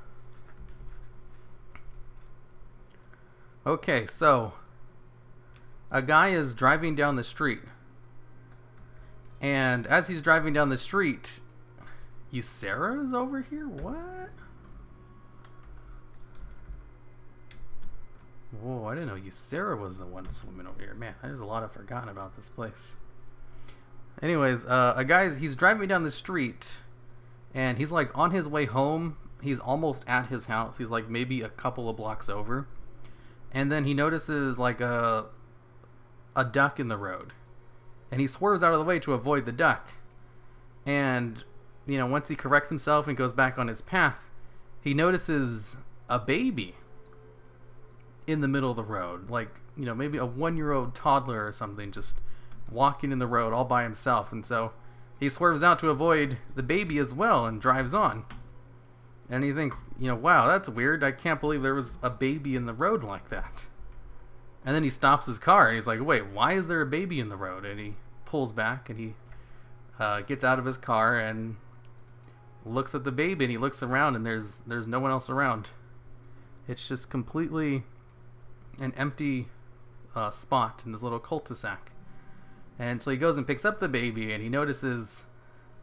A: Okay, so
C: a guy is driving down the street. And as he's driving down the street, Ysera is over here? What? Whoa, I didn't know Ysera was the one swimming over here. Man, there's a lot I've forgotten about this place. Anyways, he's driving down the street, and he's like on his way home. He's almost at his house. He's like maybe a couple of blocks over. And then he notices like a duck in the road. And he swerves out of the way to avoid the duck. And, you know, once he corrects himself and goes back on his path, he notices a baby in the middle of the road. Like, you know, maybe a 1-year-old toddler or something just walking in the road all by himself. And so he swerves out to avoid the baby as well and drives on. And he thinks, you know, wow, that's weird. I can't believe there was a baby in the road like that. And then he stops his car and he's like, wait, why is there a baby in the road? And he pulls back and he gets out of his car and looks at the baby, and he looks around and there's no one else around. It's just completely an empty spot in this little cul-de-sac. And so he goes and picks up the baby, and he notices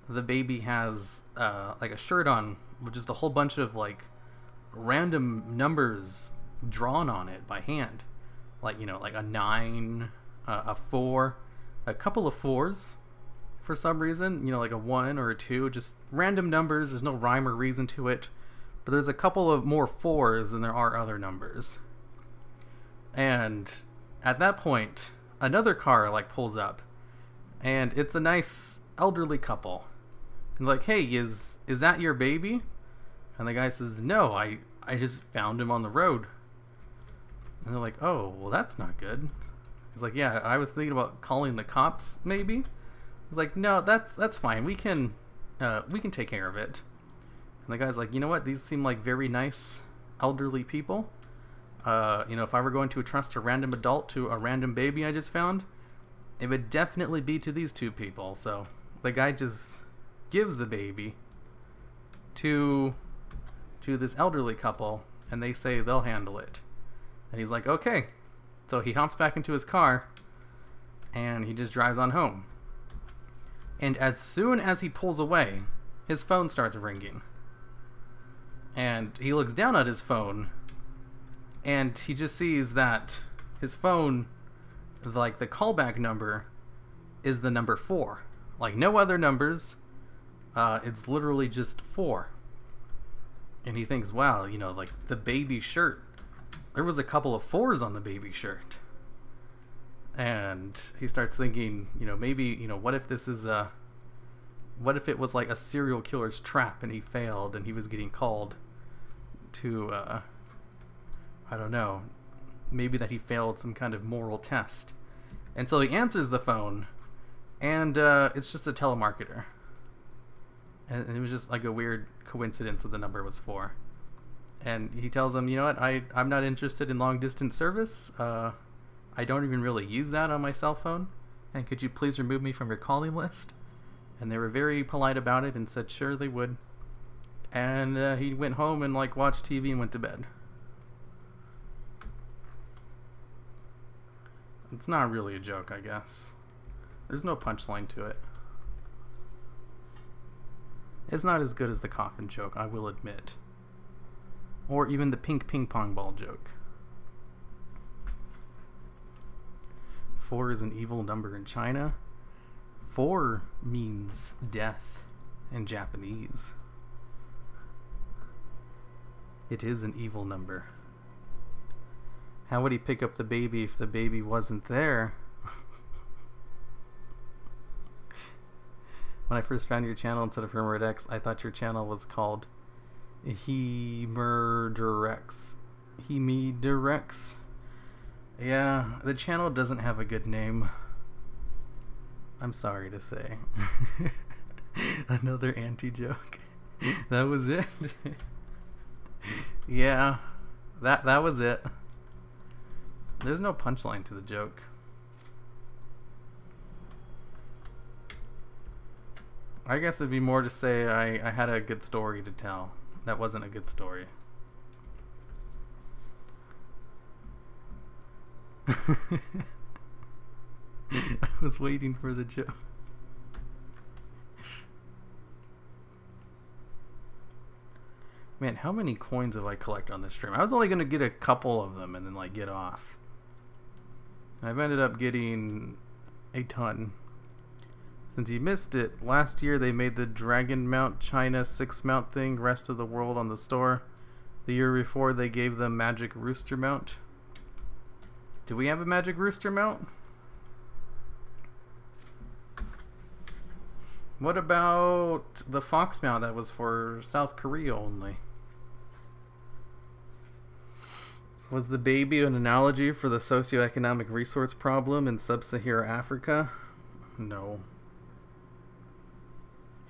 C: the baby has like a shirt on with just a whole bunch of like random numbers drawn on it by hand. Like, you know, like a 9, a 4, a couple of 4s for some reason, you know, like a 1 or a 2, just random numbers. There's no rhyme or reason to it, but there's a couple of more 4s than there are other numbers. And at that point, another car like pulls up, and it's a nice elderly couple. And like, hey, is that your baby? And the guy says, no, I just found him on the road. And they're like, oh, well, that's not good. He's like, yeah, I was thinking about calling the cops, maybe. He's like, no, that's fine. We can take care of it. And the guy's like, you know what? These seem like very nice elderly people. You know, if I were going to trust a random adult to a random baby I just found, it would definitely be to these two people. So the guy just gives the baby to this elderly couple, and they say they'll handle it. And he's like, okay. So he hops back into his car, and he just drives on home. And as soon as he pulls away, his phone starts ringing. And he looks down at his phone, and he just sees that his phone, like the callback number, is the number 4. Like no other numbers. It's literally just 4. And he thinks, wow, you know, like the baby shirt. There was a couple of 4s on the baby shirt. And he starts thinking, you know, maybe, you know, what if this is what if it was like a serial killer's trap and he failed and he was getting called to, I don't know, maybe that he failed some kind of moral test. And so he answers the phone, and it's just a telemarketer. And it was just like a weird coincidence that the number was 4. And he tells him, you know what, I'm not interested in long distance service. I don't even really use that on my cell phone. And could you please remove me from your calling list? And they were very polite about it and said sure they would. And he went home and like watched TV and went to bed. It's not really a joke, I guess. There's no punchline to it. It's not as good as the coffin joke, I will admit. Or even the pink ping pong ball joke. 4 is an evil number in China. 4 means death in Japanese. It is an evil number. How would he pick up the baby if the baby wasn't there? When I first found your channel instead of HermerdX, I thought your channel was called Hemurderex. Hemiderex. Yeah, the channel doesn't have a good name. I'm sorry to say. Another anti-joke. That was it. Yeah, that was it. There's no punchline to the joke. I guess it'd be more to say I had a good story to tell. That wasn't a good story.
A: I was waiting for the joke. Man, how many coins have I collected on this stream? I was only going to get a couple of them and then like get off. I've ended up getting a ton. Since you missed it, last year they made the Dragon Mount China 6 mount thing, rest of the world on the store. The year before they gave them Magic Rooster mount. Do we have a Magic Rooster mount? What about the Fox mount that was for South Korea only? Was the baby an analogy for the socioeconomic resource problem in sub-Saharan Africa? No.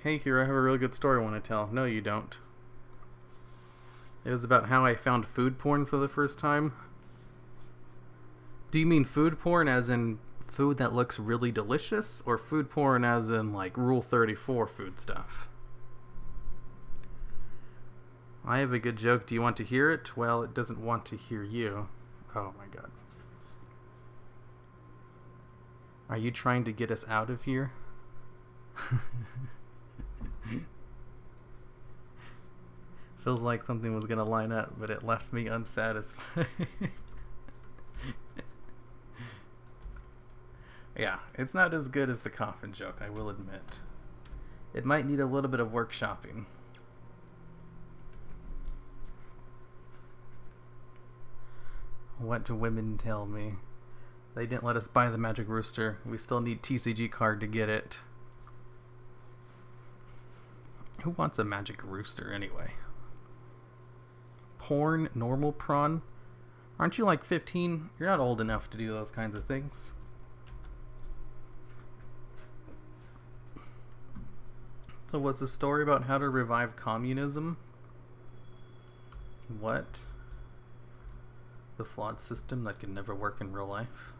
A: Hey, here, I have a really good story I want to tell. No, you don't. It was about how I found food porn for the first time. Do you mean food porn as in food that looks really delicious, or food porn as in like Rule 34 food stuff? I have a good joke. Do you want to hear it? Well, it doesn't want to hear you. Oh my god. Are you trying to get us out of here? Feels like something was gonna line up, but it left me unsatisfied. Yeah, it's not as good as the coffin joke, I will admit. It might need a little bit of workshopping. What do women tell me? They didn't let us buy the Magic Rooster. We still need TCG card to get it. Who wants a Magic Rooster anyway? Porn, normal prawn? Aren't you like 15? You're not old enough to do those kinds of things. So was the story about how to revive communism? What? The flawed system that can never work in real life?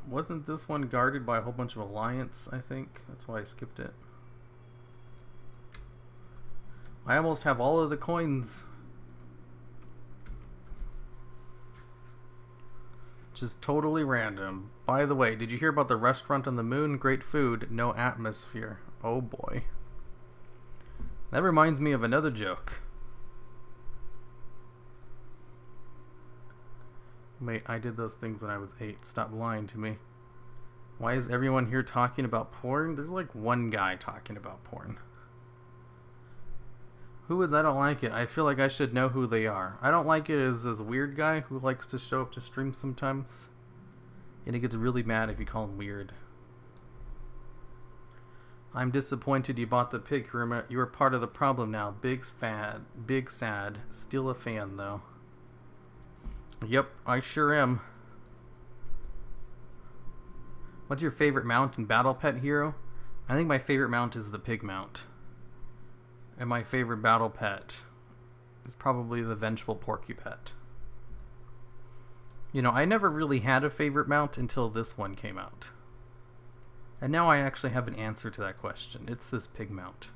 A: Wasn't this one guarded by a whole bunch of alliance, I think? That's why I skipped it. I almost have all of the coins. Just totally random. By the way, did you hear about the restaurant on the moon? Great food, no atmosphere. Oh boy. That reminds me of another joke. Wait, I did those things when I was 8. Stop lying to me. Why is everyone here talking about porn? There's like one guy talking about porn. Who is I don't like it? I feel like I should know who they are. I don't like it as this weird guy who likes to show up to stream sometimes. And he gets really mad if you call him weird. I'm disappointed you bought the pig. You were part of the problem now. Big sad. Still a fan though. Yep, I sure am. What's your favorite mount in Battle Pet Hero? I think my favorite mount is the pig mount. And my favorite battle pet is probably the Vengeful Porcupet. You know, I never really had a favorite mount until this one came out. And now I actually have an answer to that question. It's this pig mount.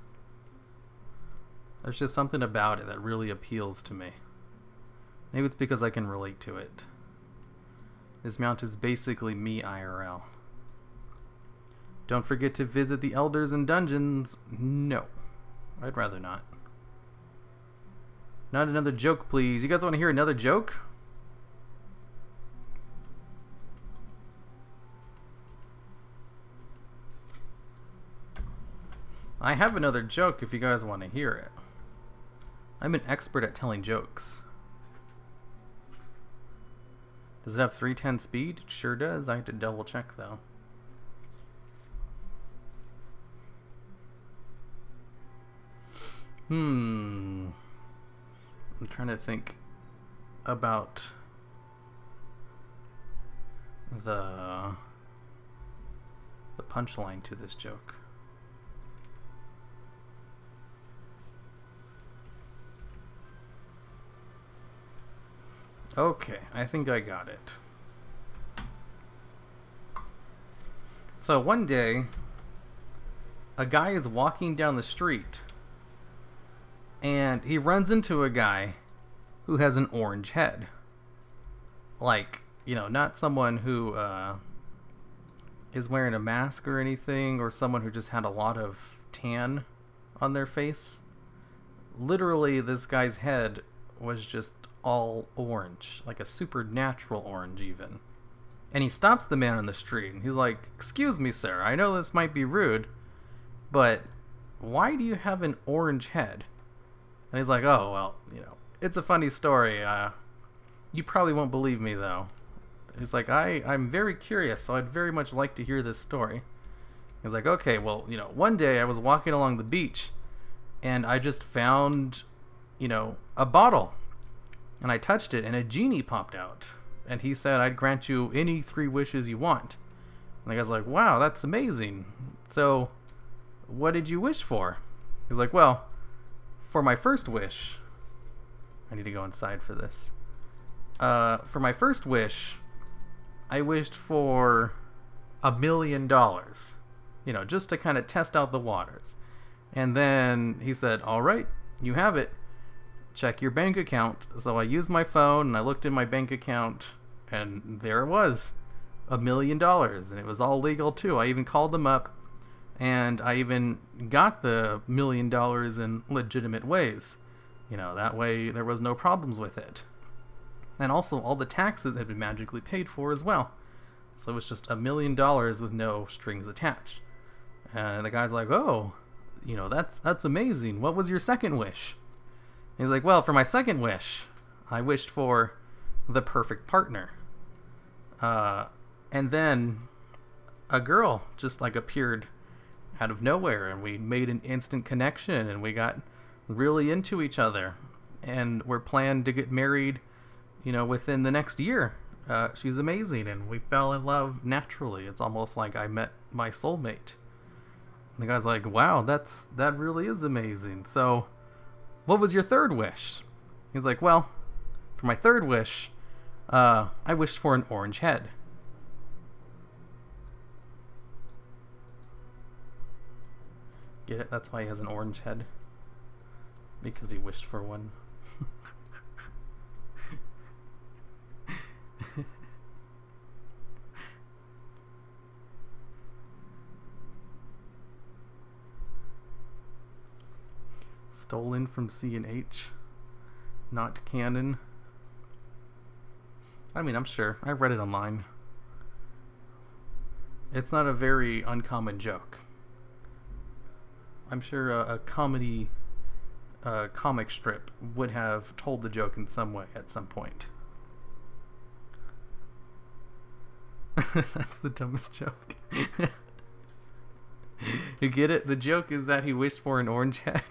A: There's just something about it that really appeals to me. Maybe it's because I can relate to it. This mount is basically me IRL. Don't forget to visit the elders and dungeons. No. I'd rather not. Not another joke, please. You guys want to hear another joke? I have another joke if you guys want to hear it. I'm an expert at telling jokes. Does it have 310 speed? It sure does. I had to double check though. I'm trying to think about the punchline to this joke. Okay, I think I got it. So one day, a guy is walking down the street
C: And he runs into a guy who has an orange head. Like, you know, not someone who is wearing a mask or anything, or someone who just had a lot of tan on their face. Literally, this guy's head was just all orange, like a supernatural orange even. And he stops the man on the street, and he's like, "Excuse me, sir, I know this might be rude, but why do you have an orange head?" And he's like, "Oh, well, you know, it's a funny story. You probably won't believe me, though." He's like, I'm very curious, so I'd very much like to hear this story." He's like, "Okay, well, you know, one day I was walking along the beach, and I just found, you know, a bottle. And I touched it, and a genie popped out. And he said, I'd grant you any 3 wishes you want." And the guy's like, "Wow, that's amazing. So, what did you wish for?" He's like, "Well, for my first wish..." I need to go inside for this. For my first wish, I wished for $1 million. You know, just to kind of test out the waters. And then he said, "All right, you have it. Check your bank account." So I used my phone and I looked in my bank account, and there it was, $1 million, and it was all legal too. I even called them up, and I even got the $1 million in legitimate ways. You know, that way there was no problems with it. And also all the taxes had been magically paid for as well. So it was just $1 million with no strings attached. And the guy's like, "Oh, you know, that's amazing. What was your second wish?" He's like, "Well, for my second wish, I wished for the perfect partner." And then a girl just like appeared out of nowhere, and we made an instant connection, and we got really into each other, and we're planned to get married, you know, within the next year. She's amazing, and we fell in love naturally. It's almost like I met my soulmate. And the guy's like, "Wow, that really is amazing. So, what was your third wish?" He's like, "Well, for my third wish, I wished for an orange head." Get it? That's why he has an orange head. Because he wished for one. Stolen from C&H. Not canon. I mean, I'm sure. I read it online. It's not a very uncommon joke. I'm sure a comedy comic strip would have told the joke in some way at some point. That's the dumbest joke. You get it? The joke is that he wished for an orange head.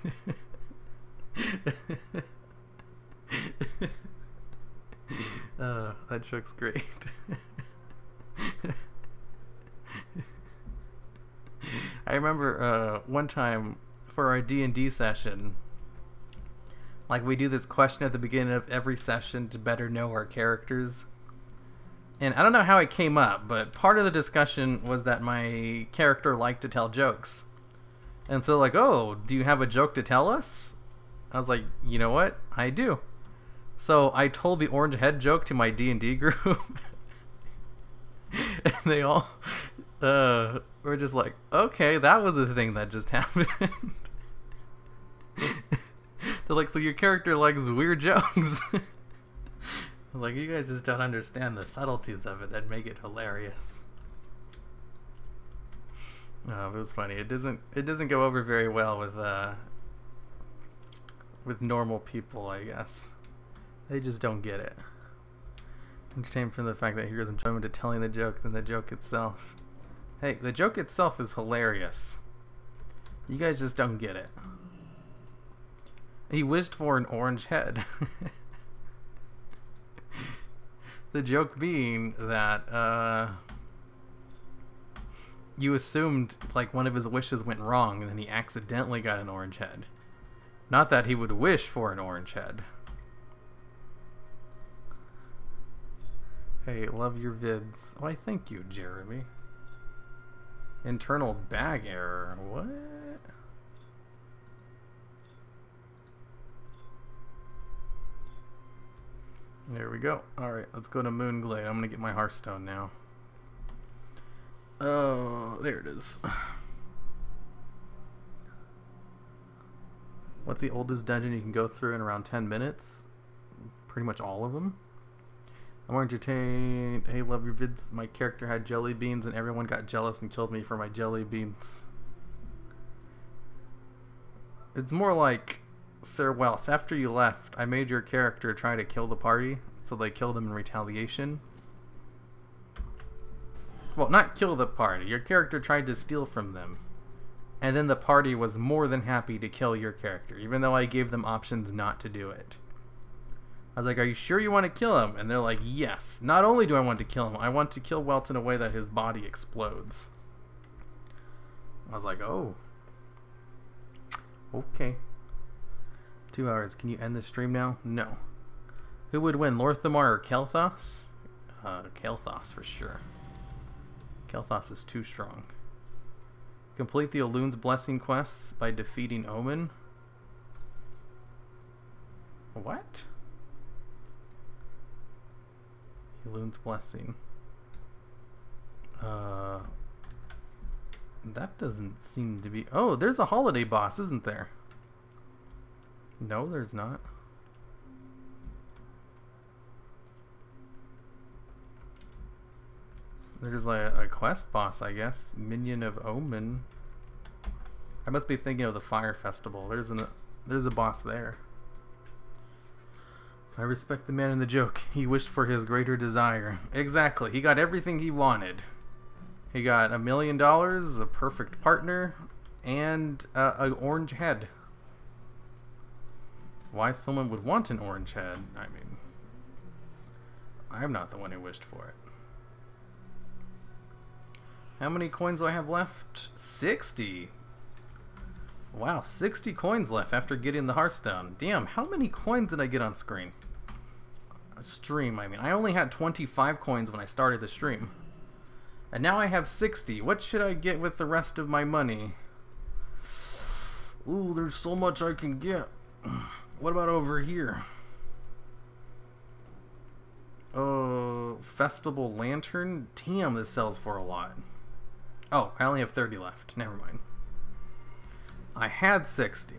C: That joke's great. I remember one time for our D&D session, like, we do this question at the beginning of every session to better know our characters. And I don't know how it came up, but part of the discussion was that my character liked to tell jokes. And so, like, "Oh, do you have a joke to tell us?" I was like, "You know what? I do." So I told the orange head joke to my D&D group. And they all were just like, "Okay, that was a thing that just happened." They're like, "So your character likes weird jokes?" I was like, "You guys just don't understand the subtleties of it that make it hilarious." Oh, it was funny. It doesn't go over very well with normal people, I guess. They just don't get it. It came from the fact that he goes enjoyment to telling the joke than the joke itself. Hey, the joke itself is hilarious. You guys just don't get it. He wished for an orange head. The joke being that you assumed like one of his wishes went wrong and then he accidentally got an orange head. Not that he would wish for an orange head. Hey, love your vids. Why, thank you, Jeremy. Internal bag error. What?
A: There we go. Alright, let's go to Moonglade. I'm gonna get my Hearthstone now. Oh, there it is. What's the oldest dungeon you can go through in around 10 minutes? Pretty much all of them. I'm more entertained. Hey, love your vids. My character had jelly beans and everyone got jealous and killed me for my jelly beans. It's more like, Sir Wells, after you left, I made your character try to kill the party, so they killed him in retaliation. Well, not kill the party. Your character tried to steal from them. And then the party was more than happy to kill your character, even though I gave them options not to do it. I was like, are you sure you want to kill him? And they're like, yes. Not only do I want to kill him, I want to kill Welt in a way that his body explodes. I was like, oh. Okay. 2 hours. Can you end the stream now? No. Who would win, Lorthamar or Kel'Thas? Kel'Thas for sure. Kel'Thas is too strong. Complete the Elun's Blessing quests by defeating Omen. What? Elun's Blessing. That doesn't seem to be... Oh, there's a holiday boss, isn't there? No, there's not. There's like a quest boss, I guess. Minion of Omen. I must be thinking of the Fire Festival. There's a boss there. I respect the man in the joke. He wished for his greater desire. Exactly. He got everything he wanted. He got $1 million, a perfect partner, and an orange head. Why someone would want an orange head? I mean, I'm not the one who wished for it. How many coins do I have left? 60. Wow, 60 coins left after getting the Hearthstone. Damn, how many coins did I get on screen? Stream, I mean. I only had 25 coins when I started the stream. And now I have 60. What should I get with the rest of my money? Ooh, there's so much I can get. What about over here? Festival Lantern? Damn, this sells for a lot. Oh, I only have 30 left. Never mind. I had 60.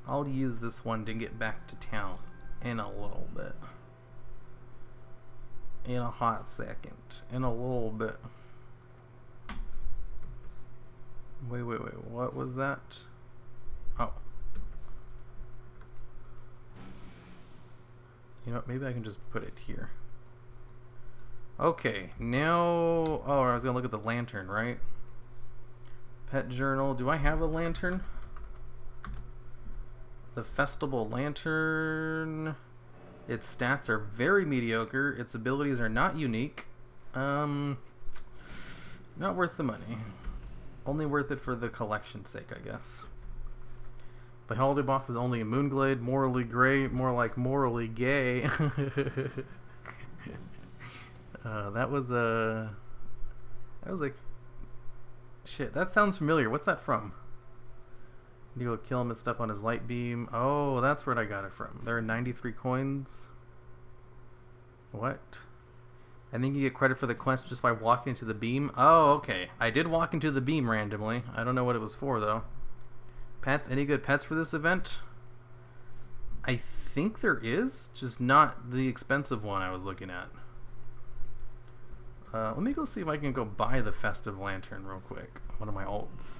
A: I'll use this one to get back to town in a little bit. In a hot second. In a little bit. Wait. What was that? Oh. You know what? Maybe I can just put it here. Okay, now... Oh, I was going to look at the lantern, right? Pet journal. Do I have a lantern? The Festival Lantern. Its stats are very mediocre. Its abilities are not unique. Not worth the money. Only worth it for the collection's sake, I guess. The holiday boss is only a Moonglade. Morally gray. More like morally gay. That was a... Shit, that sounds familiar. What's that from? You go kill him and step on his light beam. Oh, that's where I got it from. There are 93 coins. What? I think you get credit for the quest just by walking into the beam. Oh, okay. I did walk into the beam randomly. I don't know what it was for, though. Pets? Any good pets for this event? I think there is, just not the expensive one I was looking at. Let me go see if I can go buy the Festive Lantern real quick. One of my alts.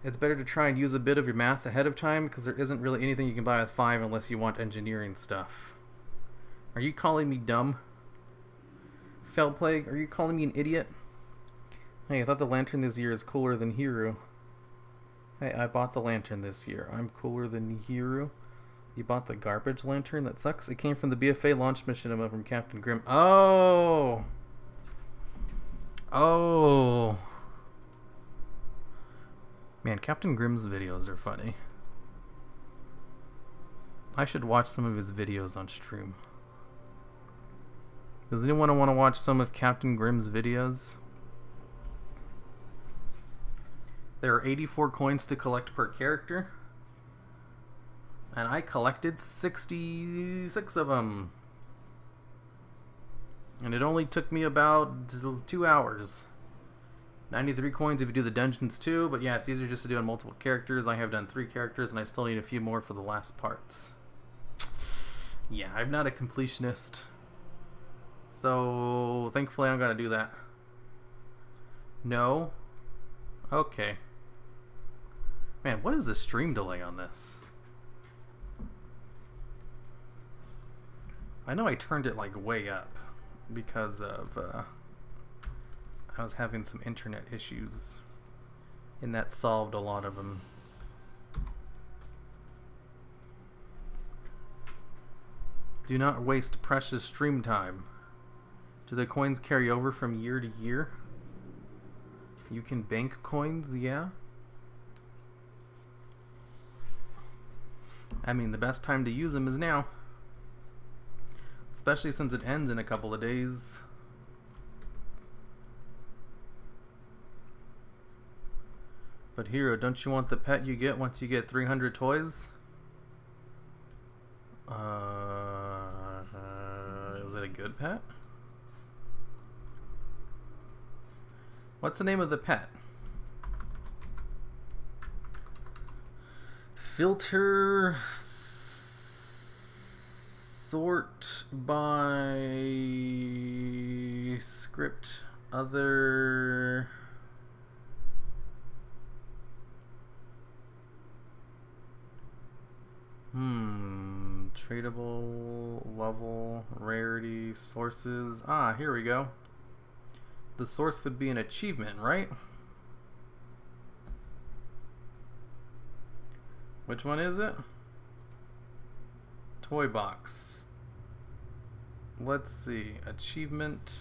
A: It's better to try and use a bit of your math ahead of time because there isn't really anything you can buy with 5 unless you want engineering stuff. Are you calling me dumb? Felplague, are you calling me an idiot? Hey, I thought the lantern this year is cooler than Hiru. Hey, I bought the lantern this year. I'm cooler than Hiru. You bought the garbage lantern? That sucks. It came from the BFA launch mission from Captain Grimm. Oh! Oh! Man, Captain Grimm's videos are funny. I should watch some of his videos on stream. Does anyone want to watch some of Captain Grimm's videos? There are 84 coins to collect per character. And I collected 66 of them. And it only took me about 2 hours. 93 coins if you do the dungeons too, but yeah, it's easier just to do on multiple characters. I have done 3 characters, and I still need a few more for the last parts. Yeah, I'm not a completionist. So, thankfully I'm gonna do that. No? Okay. Man, what is the stream delay on this? I know I turned it like way up because of I was having some internet issues, and that solved a lot of them. Do not waste precious stream time. Do the coins carry over from year to year? You can bank coins, yeah. I mean, the best time to use them is now. Especially since it ends in a couple of days. But Hero, don't you want the pet you get once you get 300 toys? Is it a good pet? What's the name of the pet? Filter sort by script other. Tradable level rarity sources. Ah, here we go. The source would be an achievement, right? Which one is it? Toy box. Let's see. Achievement.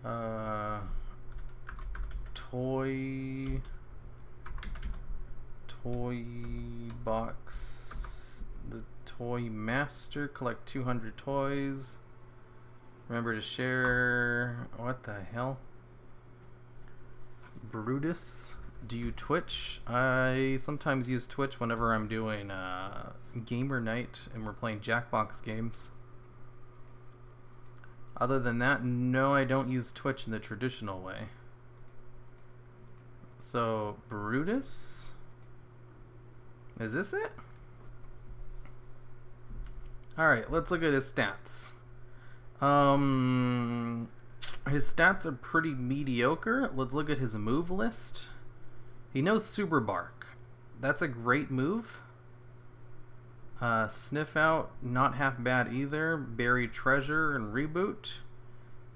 A: Toy box. The toy master. Collect 200 toys. Remember to share. What the hell? Brutus. Do you Twitch? I sometimes use Twitch whenever I'm doing gamer night and we're playing Jackbox games. Other than that, no, I don't use Twitch in the traditional way. So, Brutus? Is this it? Alright, let's look at his stats. His stats are pretty mediocre. Let's look at his move list. He knows Super Bark. That's a great move. Sniff Out, not half bad either. Bury Treasure and Reboot,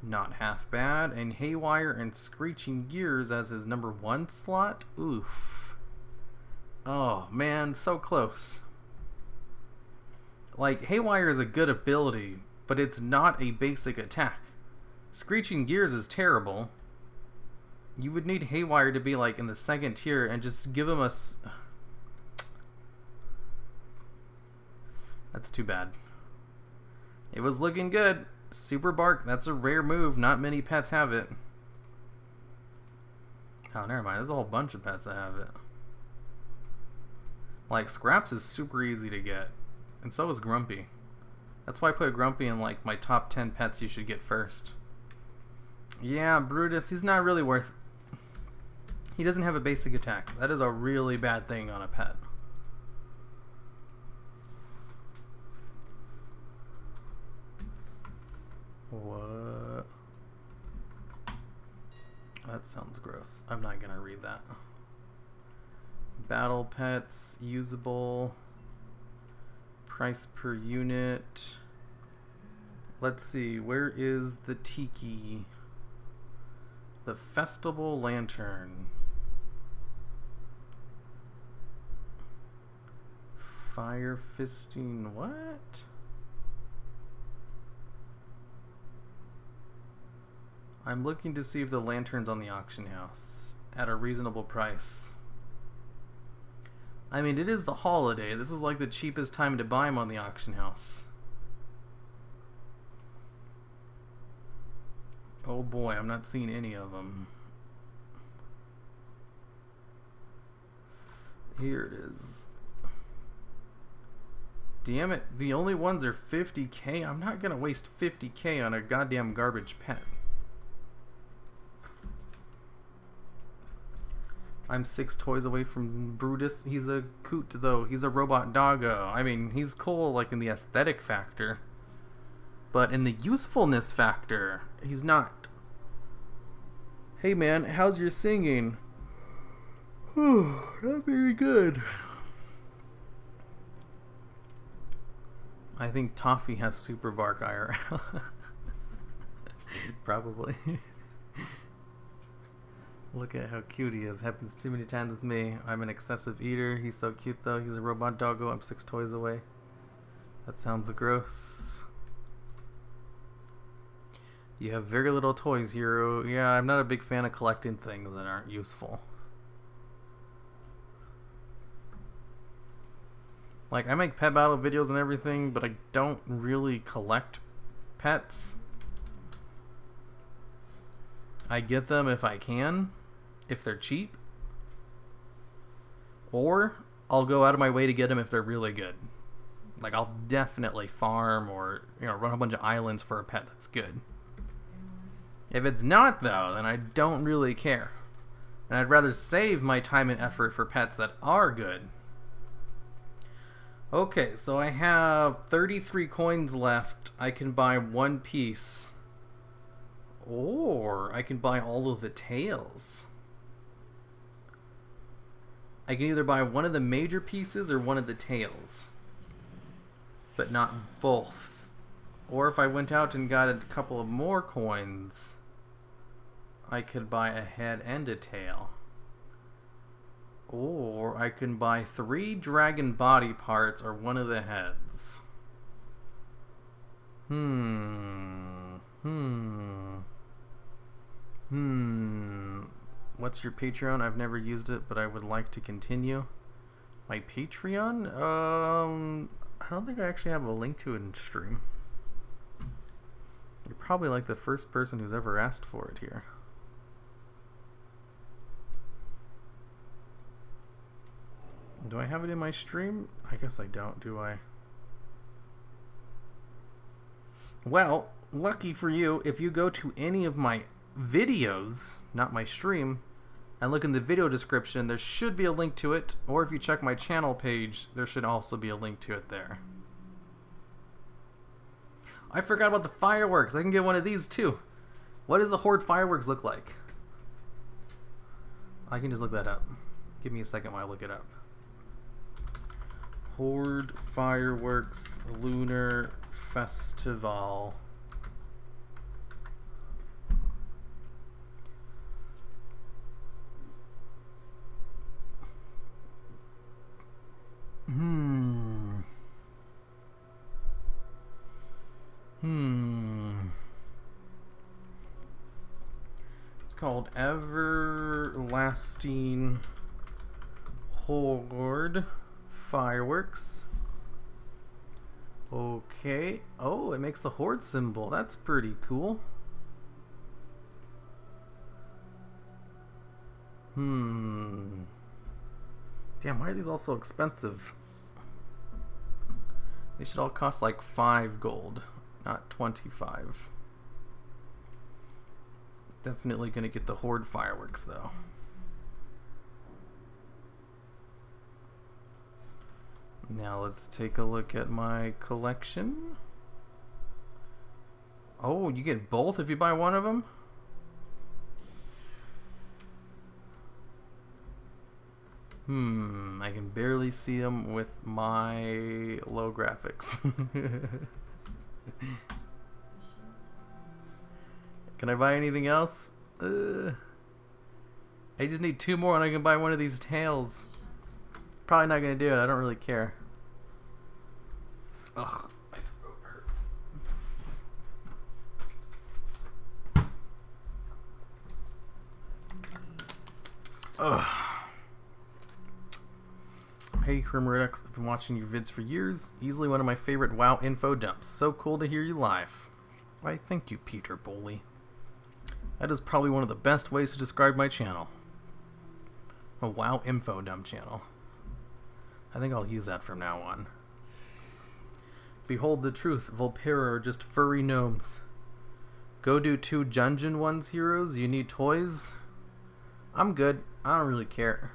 A: not half bad. And Haywire and Screeching Gears as his number 1 slot. Oof. Oh man, so close. Like, Haywire is a good ability, but it's not a basic attack. Screeching Gears is terrible. You would need Haywire to be like in the 2nd tier and just give him a... That's too bad. It was looking good. Super Bark, that's a rare move. Not many pets have it. Oh, never mind. There's a whole bunch of pets that have it. Like, Scraps is super easy to get. And so is Grumpy. That's why I put Grumpy in like my top 10 pets you should get first. Yeah, Brutus, he's not really worth... He doesn't have a basic attack. That is a really bad thing on a pet. What? That sounds gross. I'm not gonna read that. Battle pets, usable. Price per unit. Let's see, where is the Tiki? The Festival Lantern. Fire Fisting, what? I'm looking to see if the lantern's on the auction house at a reasonable price. I mean, it is the holiday. This is like the cheapest time to buy them on the auction house. Oh boy, I'm not seeing any of them. Here it is.
C: Damn it, the only ones are 50k? I'm not gonna waste 50k on a goddamn garbage pet. I'm 6 toys away from Brutus. He's a coot, though. He's a robot doggo. I mean, he's cool, like, in the aesthetic factor. But in the usefulness factor, he's not. Hey, man, how's your singing? Not very good. I think Toffee has super bark IRL. Probably. Look at how cute he is. Happens too many times with me. I'm an excessive eater. He's so cute though. He's a robot doggo. I'm 6 toys away. That sounds gross. You have very little toys, Hero. Yeah, I'm not a big fan of collecting things that aren't useful. Like, I make pet battle videos and everything, but I don't really collect pets. I get them if I can, if they're cheap. Or I'll go out of my way to get them if they're really good. Like, I'll definitely farm or, you know, run a bunch of islands for a pet that's good. If it's not, though, then I don't really care. And I'd rather save my time and effort for pets that are good. Okay, so I have 33 coins left. I can buy 1 piece. Or I can buy all of the tails. I can either buy one of the major pieces or one of the tails. But not both. Or if I went out and got a couple of more coins, I could buy a head and a tail. Or I can buy 3 dragon body parts or one of the heads. What's your Patreon? I've never used it, but I would like to continue. My Patreon? I don't think I actually have a link to it in stream. You're probably like the first person who's ever asked for it here. Do I have it in my stream? I guess I don't, do I? Well, lucky for you, if you go to any of my videos, not my stream, and look in the video description, there should be a link to it, or if you check my channel page, there should also be a link to it there. I forgot about the fireworks. I can get one of these too. What does the Horde fireworks look like? I can just look that up. Give me a second while I look it up. Horde fireworks lunar festival. It's called Everlasting Horde Fireworks. Okay. Oh, it makes the Horde symbol. That's pretty cool. Damn, why are these all so expensive? They should all cost like 5 gold, not 25. Definitely gonna get the Horde fireworks though. Now let's take a look at my collection. Oh, you get both if you buy one of them? I can barely see them with my low graphics. Can I buy anything else? I just need 2 more and I can buy one of these tails. Probably not gonna do it, I don't really care. Ugh, my throat hurts. Ugh. Hey Crimerex, I've been watching your vids for years. Easily one of my favorite WoW info dumps. So cool to hear you live. Why, thank you, Peter Boley. That is probably one of the best ways to describe my channel. A WoW info dump channel. I think I'll use that from now on.
A: Behold the truth. Volpera are just furry gnomes. Go do 2 dungeon ones, heroes. You need toys? I'm good. I don't really care.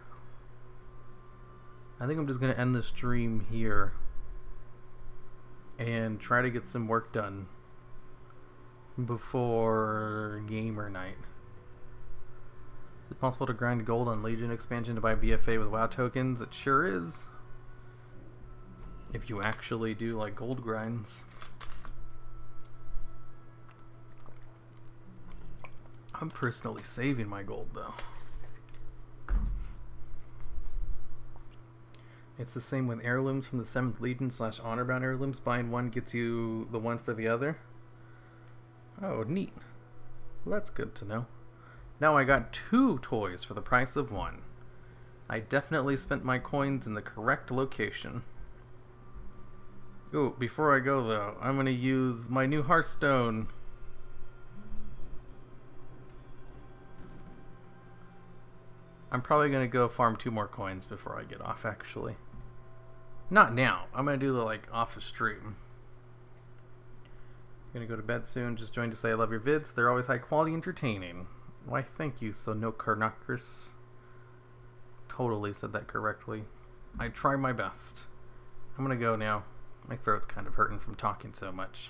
A: I think I'm just going to end the stream here. And try to get some work done before gamer night. Is it possible to grind gold on Legion expansion to buy BFA with WoW tokens? It sure is. If you actually do like gold grinds. I'm personally saving my gold though. It's the same with heirlooms from the 7th Legion / Honorbound heirlooms. Buying one gets you the one for the other. Oh, neat. Well, that's good to know. Now I got 2 toys for the price of 1. I definitely spent my coins in the correct location. Ooh, before I go though, I'm going to use my new Hearthstone. I'm probably going to go farm 2 more coins before I get off, actually. Not now. I'm going to do the, like, off of stream. Gonna go to bed soon. Just joined to say I love your vids. They're always high quality entertaining. Why, thank you, so no Karnakris. Totally said that correctly. I try my best. I'm gonna go now. My throat's kind of hurting from talking so much.